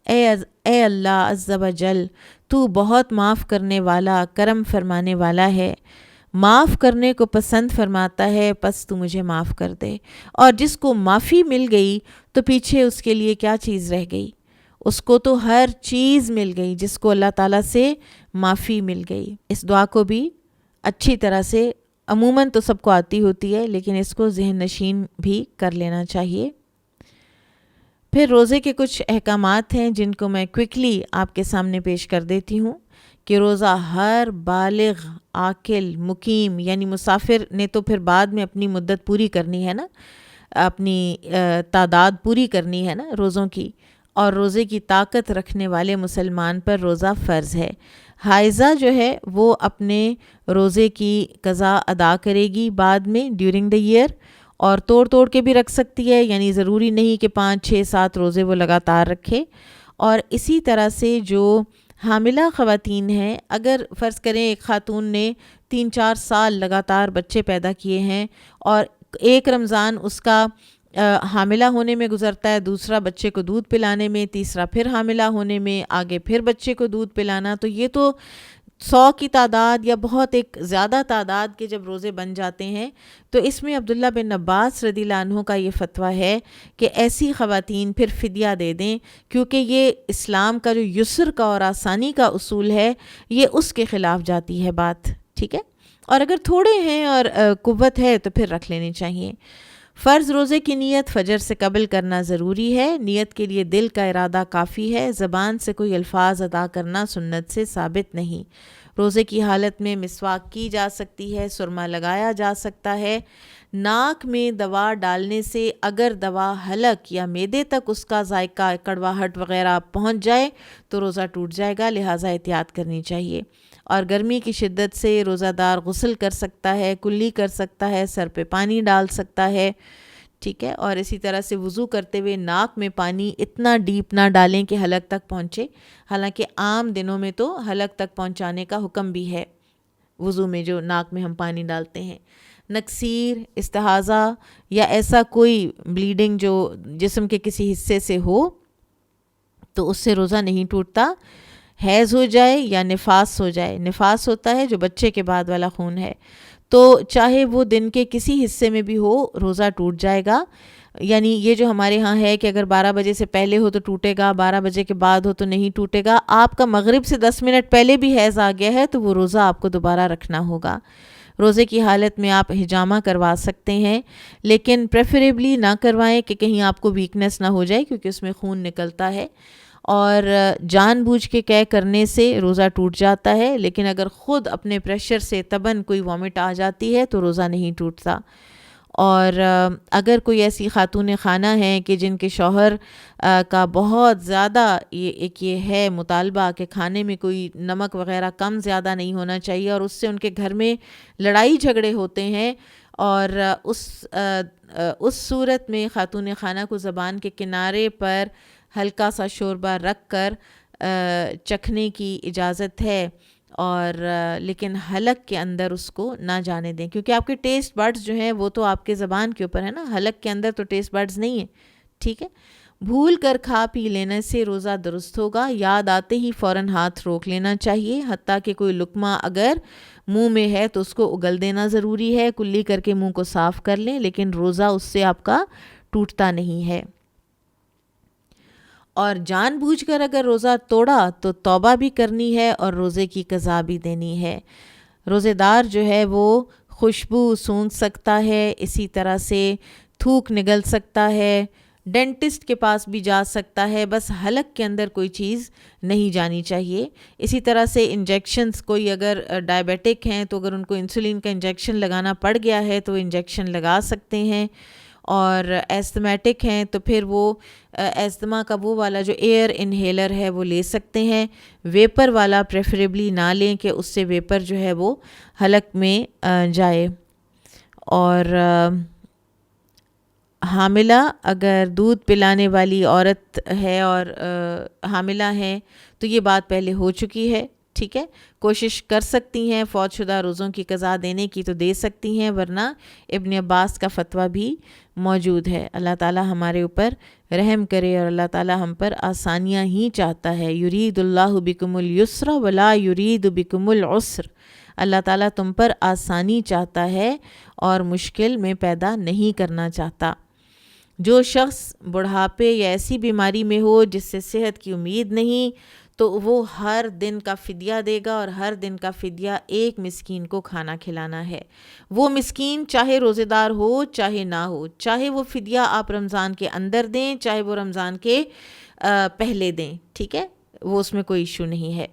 اے اللہ عز و جل، تو بہت معاف کرنے والا، کرم فرمانے والا ہے، معاف کرنے کو پسند فرماتا ہے، پس تو مجھے معاف کر دے۔ اور جس کو معافی مل گئی تو پیچھے اس کے لیے کیا چیز رہ گئی؟ اس کو تو ہر چیز مل گئی، جس کو اللہ تعالیٰ سے معافی مل گئی۔ اس دعا کو بھی اچھی طرح سے، عموماً تو سب کو آتی ہوتی ہے، لیکن اس کو ذہن نشین بھی کر لینا چاہیے۔ پھر روزے کے کچھ احکامات ہیں جن کو میں کوئکلی آپ کے سامنے پیش کر دیتی ہوں کہ روزہ ہر بالغ، عاقل، مقیم، یعنی مسافر نے تو پھر بعد میں اپنی مدت پوری کرنی ہے نا، اپنی تعداد پوری کرنی ہے نا روزوں کی، اور روزے کی طاقت رکھنے والے مسلمان پر روزہ فرض ہے۔ حائضہ جو ہے وہ اپنے روزے کی قضا ادا کرے گی بعد میں ڈیورنگ دا ایئر، اور توڑ کے بھی رکھ سکتی ہے، یعنی ضروری نہیں کہ 5 6 7 روزے وہ لگاتار رکھے۔ اور اسی طرح سے جو حاملہ خواتین ہیں، اگر فرض کریں ایک خاتون نے 3 4 سال لگاتار بچے پیدا کیے ہیں، اور ایک رمضان اس کا حاملہ ہونے میں گزرتا ہے، دوسرا بچے کو دودھ پلانے میں، تیسرا پھر حاملہ ہونے میں، آگے پھر بچے کو دودھ پلانا، تو یہ تو 100 کی تعداد یا بہت ایک زیادہ تعداد کے جب روزے بن جاتے ہیں، تو اس میں عبداللہ بن عباس رضی اللہ عنہ کا یہ فتویٰ ہے کہ ایسی خواتین پھر فدیہ دے دیں، کیونکہ یہ اسلام کا جو یسر کا اور آسانی کا اصول ہے، یہ اس کے خلاف جاتی ہے بات، ٹھیک ہے۔ اور اگر تھوڑے ہیں اور قوت ہے تو پھر رکھ لینی چاہیے۔ فرض روزے کی نیت فجر سے قبل کرنا ضروری ہے، نیت کے لیے دل کا ارادہ کافی ہے، زبان سے کوئی الفاظ ادا کرنا سنت سے ثابت نہیں۔ روزے کی حالت میں مسواک کی جا سکتی ہے، سرما لگایا جا سکتا ہے۔ ناک میں دوا ڈالنے سے اگر دوا حلق یا معدے تک اس کا ذائقہ، کڑواہٹ وغیرہ پہنچ جائے تو روزہ ٹوٹ جائے گا، لہٰذا احتیاط کرنی چاہیے۔ اور گرمی کی شدت سے روزہ دار غسل کر سکتا ہے، کلی کر سکتا ہے، سر پہ پانی ڈال سکتا ہے، ٹھیک ہے۔ اور اسی طرح سے وضو کرتے ہوئے ناک میں پانی اتنا ڈیپ نہ ڈالیں کہ حلق تک پہنچے، حالانکہ عام دنوں میں تو حلق تک پہنچانے کا حکم بھی ہے وضو میں، جو ناک میں ہم پانی ڈالتے ہیں۔ نکسیر، استحاضہ یا ایسا کوئی بلیڈنگ جو جسم کے کسی حصے سے ہو تو اس سے روزہ نہیں ٹوٹتا۔ حیض ہو جائے یا نفاس ہو جائے، نفاس ہوتا ہے جو بچے کے بعد والا خون ہے، تو چاہے وہ دن کے کسی حصے میں بھی ہو روزہ ٹوٹ جائے گا۔ یعنی یہ جو ہمارے ہاں ہے کہ اگر 12 بجے سے پہلے ہو تو ٹوٹے گا، 12 بجے کے بعد ہو تو نہیں ٹوٹے گا۔ آپ کا مغرب سے 10 منٹ پہلے بھی حیض آ گیا ہے تو وہ روزہ آپ کو دوبارہ رکھنا ہوگا۔ روزے کی حالت میں آپ حجامہ کروا سکتے ہیں، لیکن پریفریبلی نہ کروائیں کہ کہیں آپ کو ویکنس نہ ہو جائے، کیونکہ اس میں خون نکلتا ہے۔ اور جان بوجھ کے قے کرنے سے روزہ ٹوٹ جاتا ہے، لیکن اگر خود اپنے پریشر سے تباً کوئی وامٹ آ جاتی ہے تو روزہ نہیں ٹوٹتا۔ اور اگر کوئی ایسی خاتون خانہ ہیں کہ جن کے شوہر کا بہت زیادہ یہ ہے مطالبہ کہ کھانے میں کوئی نمک وغیرہ کم زیادہ نہیں ہونا چاہیے، اور اس سے ان کے گھر میں لڑائی جھگڑے ہوتے ہیں، اور اس صورت میں خاتون خانہ کو زبان کے کنارے پر ہلکا سا شوربہ رکھ کر چکھنے کی اجازت ہے، اور لیکن حلق کے اندر اس کو نہ جانے دیں، کیونکہ آپ کے ٹیسٹ بڈز جو ہیں وہ تو آپ کے زبان کے اوپر ہے نا، حلق کے اندر تو ٹیسٹ بڈز نہیں ہیں، ٹھیک ہے۔ بھول کر کھا پی لینے سے روزہ درست ہوگا، یاد آتے ہی فوراً ہاتھ روک لینا چاہیے، حتیٰ کہ کوئی لقمہ اگر منہ میں ہے تو اس کو اگل دینا ضروری ہے، کلی کر کے منہ کو صاف کر لیں، لیکن روزہ اس سے آپ کا ٹوٹتا نہیں ہے۔ اور جان بوجھ کر اگر روزہ توڑا تو توبہ بھی کرنی ہے اور روزے کی قضا بھی دینی ہے۔ روزے دار جو ہے وہ خوشبو سونگھ سکتا ہے، اسی طرح سے تھوک نگل سکتا ہے، ڈینٹسٹ کے پاس بھی جا سکتا ہے، بس حلق کے اندر کوئی چیز نہیں جانی چاہیے۔ اسی طرح سے انجیکشنز، کوئی اگر ڈائبیٹک ہیں تو اگر ان کو انسولین کا انجیکشن لگانا پڑ گیا ہے تو وہ انجیکشن لگا سکتے ہیں، اور ایستھمیٹک ہیں تو پھر وہ ایستھما کا وہ والا جو ایئر انہیلر ہے وہ لے سکتے ہیں، ویپر والا پریفریبلی نہ لیں کہ اس سے ویپر جو ہے وہ حلق میں جائے۔ اور حاملہ اگر دودھ پلانے والی عورت ہے اور حاملہ ہے تو یہ بات پہلے ہو چکی ہے، ٹھیک ہے، کوشش کر سکتی ہیں فوت شدہ روزوں کی قضا دینے کی تو دے سکتی ہیں، ورنہ ابن عباس کا فتویٰ بھی موجود ہے۔ اللہ تعالی ہمارے اوپر رحم کرے، اور اللہ تعالی ہم پر آسانیاں ہی چاہتا ہے۔ یرید اللہ بکم الیسر ولا یرید بکم العسر، اللہ تعالیٰ تم پر آسانی چاہتا ہے اور مشکل میں پیدا نہیں کرنا چاہتا۔ جو شخص بڑھاپے یا ایسی بیماری میں ہو جس سے صحت کی امید نہیں تو وہ ہر دن کا فدیہ دے گا، اور ہر دن کا فدیہ ایک مسکین کو کھانا کھلانا ہے۔ وہ مسکین چاہے روزے دار ہو چاہے نہ ہو، چاہے وہ فدیہ آپ رمضان کے اندر دیں چاہے وہ رمضان کے پہلے دیں، ٹھیک ہے، وہ اس میں کوئی ایشو نہیں ہے۔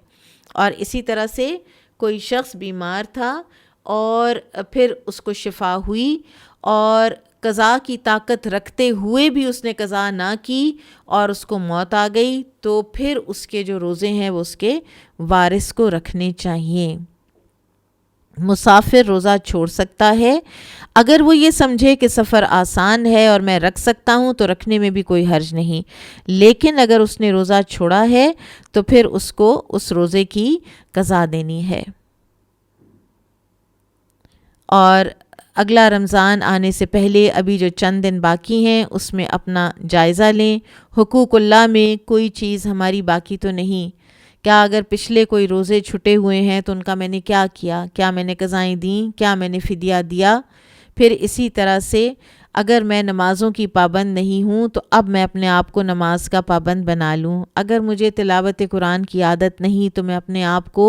اور اسی طرح سے کوئی شخص بیمار تھا اور پھر اس کو شفا ہوئی، اور قضا کی طاقت رکھتے ہوئے بھی اس نے قضا نہ کی اور اس کو موت آ گئی، تو پھر اس کے جو روزے ہیں وہ اس کے وارث کو رکھنے چاہیے۔ مسافر روزہ چھوڑ سکتا ہے اگر وہ یہ سمجھے کہ سفر آسان ہے اور میں رکھ سکتا ہوں تو رکھنے میں بھی کوئی حرج نہیں، لیکن اگر اس نے روزہ چھوڑا ہے تو پھر اس کو اس روزے کی قضا دینی ہے۔ اور اگلا رمضان آنے سے پہلے ابھی جو چند دن باقی ہیں اس میں اپنا جائزہ لیں۔ حقوق اللہ میں کوئی چیز ہماری باقی تو نہیں، کیا اگر پچھلے کوئی روزے چھٹے ہوئے ہیں تو ان کا میں نے کیا میں نے قضائیں دیں، کیا میں نے فدیہ دیا؟ پھر اسی طرح سے اگر میں نمازوں کی پابند نہیں ہوں تو اب میں اپنے آپ کو نماز کا پابند بنا لوں۔ اگر مجھے تلاوت قرآن کی عادت نہیں تو میں اپنے آپ کو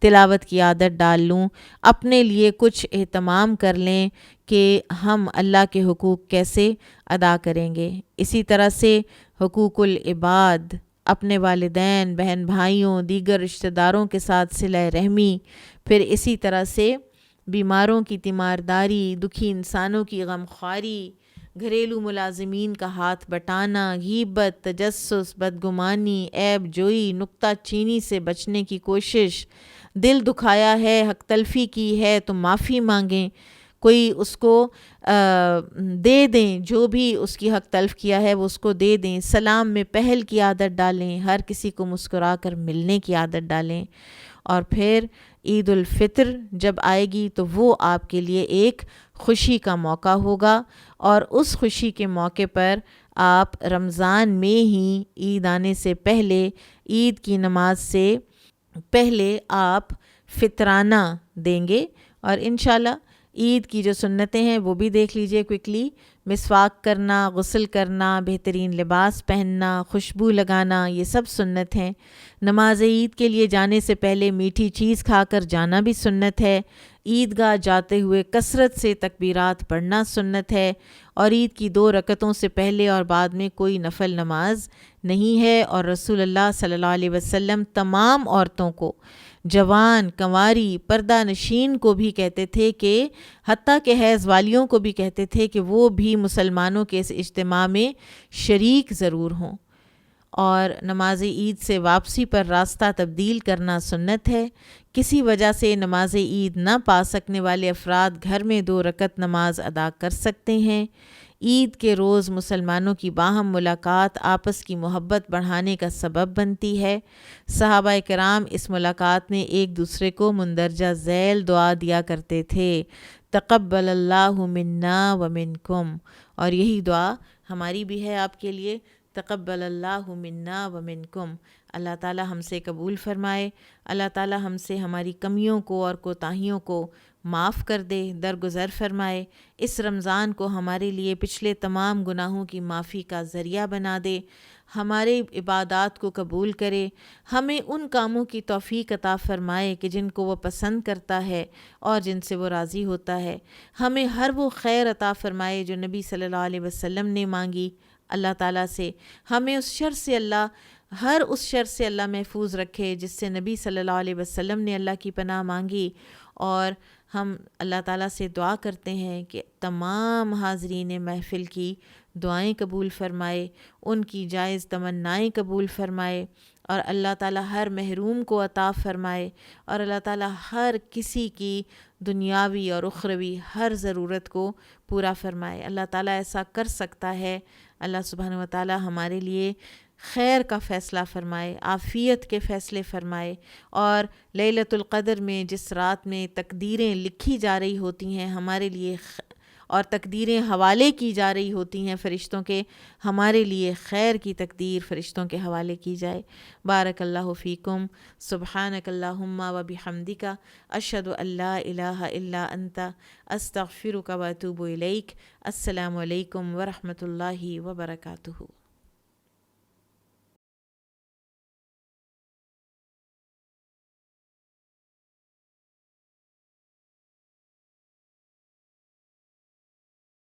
تلاوت کی عادت ڈال لوں۔ اپنے لیے کچھ اہتمام کر لیں کہ ہم اللہ کے حقوق کیسے ادا کریں گے۔ اسی طرح سے حقوق العباد، اپنے والدین، بہن بھائیوں، دیگر رشتہ داروں کے ساتھ صلہ رحمی، پھر اسی طرح سے بیماروں کی تیمارداری، دکھی انسانوں کی غمخواری، گھریلو ملازمین کا ہاتھ بٹانا، غیبت، تجسس، بدگمانی، عیب جوئی، نکتہ چینی سے بچنے کی کوشش، دل دکھایا ہے، حق تلفی کی ہے تو معافی مانگیں، کوئی اس کو دے دیں، جو بھی اس کی حق تلف کیا ہے وہ اس کو دے دیں، سلام میں پہل کی عادت ڈالیں، ہر کسی کو مسکرا کر ملنے کی عادت ڈالیں۔ اور پھر عید الفطر جب آئے گی تو وہ آپ کے لیے ایک خوشی کا موقع ہوگا، اور اس خوشی کے موقع پر آپ رمضان میں ہی عید آنے سے پہلے، عید کی نماز سے پہلے آپ فطرانہ دیں گے، اور انشاءاللہ عید کی جو سنتیں ہیں وہ بھی دیکھ لیجئے کوئکلی۔ مسواک کرنا، غسل کرنا، بہترین لباس پہننا، خوشبو لگانا، یہ سب سنت ہیں۔ نماز عید کے لیے جانے سے پہلے میٹھی چیز کھا کر جانا بھی سنت ہے۔ عیدگاہ جاتے ہوئے کثرت سے تکبیرات پڑھنا سنت ہے، اور عید کی 2 رکعتوں سے پہلے اور بعد میں کوئی نفل نماز نہیں ہے۔ اور رسول اللہ صلی اللہ علیہ وسلم تمام عورتوں کو، جوان، کنواری، پردہ نشین کو بھی کہتے تھے کہ حتیٰ کہ حیض والیوں کو بھی کہتے تھے کہ وہ بھی مسلمانوں کے اس اجتماع میں شریک ضرور ہوں۔ اور نماز عید سے واپسی پر راستہ تبدیل کرنا سنت ہے۔ کسی وجہ سے نماز عید نہ پا سکنے والے افراد گھر میں 2 رکعت نماز ادا کر سکتے ہیں۔ عید کے روز مسلمانوں کی باہم ملاقات آپس کی محبت بڑھانے کا سبب بنتی ہے۔ صحابہ کرام اس ملاقات میں ایک دوسرے کو مندرجہ ذیل دعا دیا کرتے تھے، تقبل اللہ منا و منکم، اور یہی دعا ہماری بھی ہے آپ کے لیے، تقبل اللہ منا و منکم۔ اللہ تعالی ہم سے قبول فرمائے، اللہ تعالی ہم سے ہماری کمیوں کو اور کوتاہیوں کو معاف کر دے، درگزر فرمائے۔ اس رمضان کو ہمارے لیے پچھلے تمام گناہوں کی معافی کا ذریعہ بنا دے، ہمارے عبادات کو قبول کرے، ہمیں ان کاموں کی توفیق عطا فرمائے کہ جن کو وہ پسند کرتا ہے اور جن سے وہ راضی ہوتا ہے۔ ہمیں ہر وہ خیر عطا فرمائے جو نبی صلی اللہ علیہ وسلم نے مانگی اللہ تعالیٰ سے۔ ہمیں ہر اس شر سے اللہ محفوظ رکھے جس سے نبی صلی اللہ علیہ وسلم نے اللہ کی پناہ مانگی، اور ہم اللہ تعالیٰ سے دعا کرتے ہیں کہ تمام حاضرین محفل کی دعائیں قبول فرمائے، ان کی جائز تمنائیں قبول فرمائے، اور اللہ تعالیٰ ہر محروم کو عطا فرمائے، اور اللہ تعالیٰ ہر کسی کی دنیاوی اور اخروی ہر ضرورت کو پورا فرمائے۔ اللہ تعالیٰ ایسا کر سکتا ہے۔ اللہ سبحانہ و تعالیٰ ہمارے لیے خیر کا فیصلہ فرمائے، عافیت کے فیصلے فرمائے، اور لیلۃ القدر میں جس رات میں تقدیریں لکھی جا رہی ہوتی ہیں ہمارے لیے اور تقدیریں حوالے کی جا رہی ہوتی ہیں فرشتوں کے، ہمارے لیے خیر کی تقدیر فرشتوں کے حوالے کی جائے۔ بارک اللہ فیکم، سبحانک اللہم و بحمدک، اشہد ان لا الہ الا انت، استغفرک و اتوب الیک۔ السلام علیکم ورحمۃ اللہ وبرکاتہ۔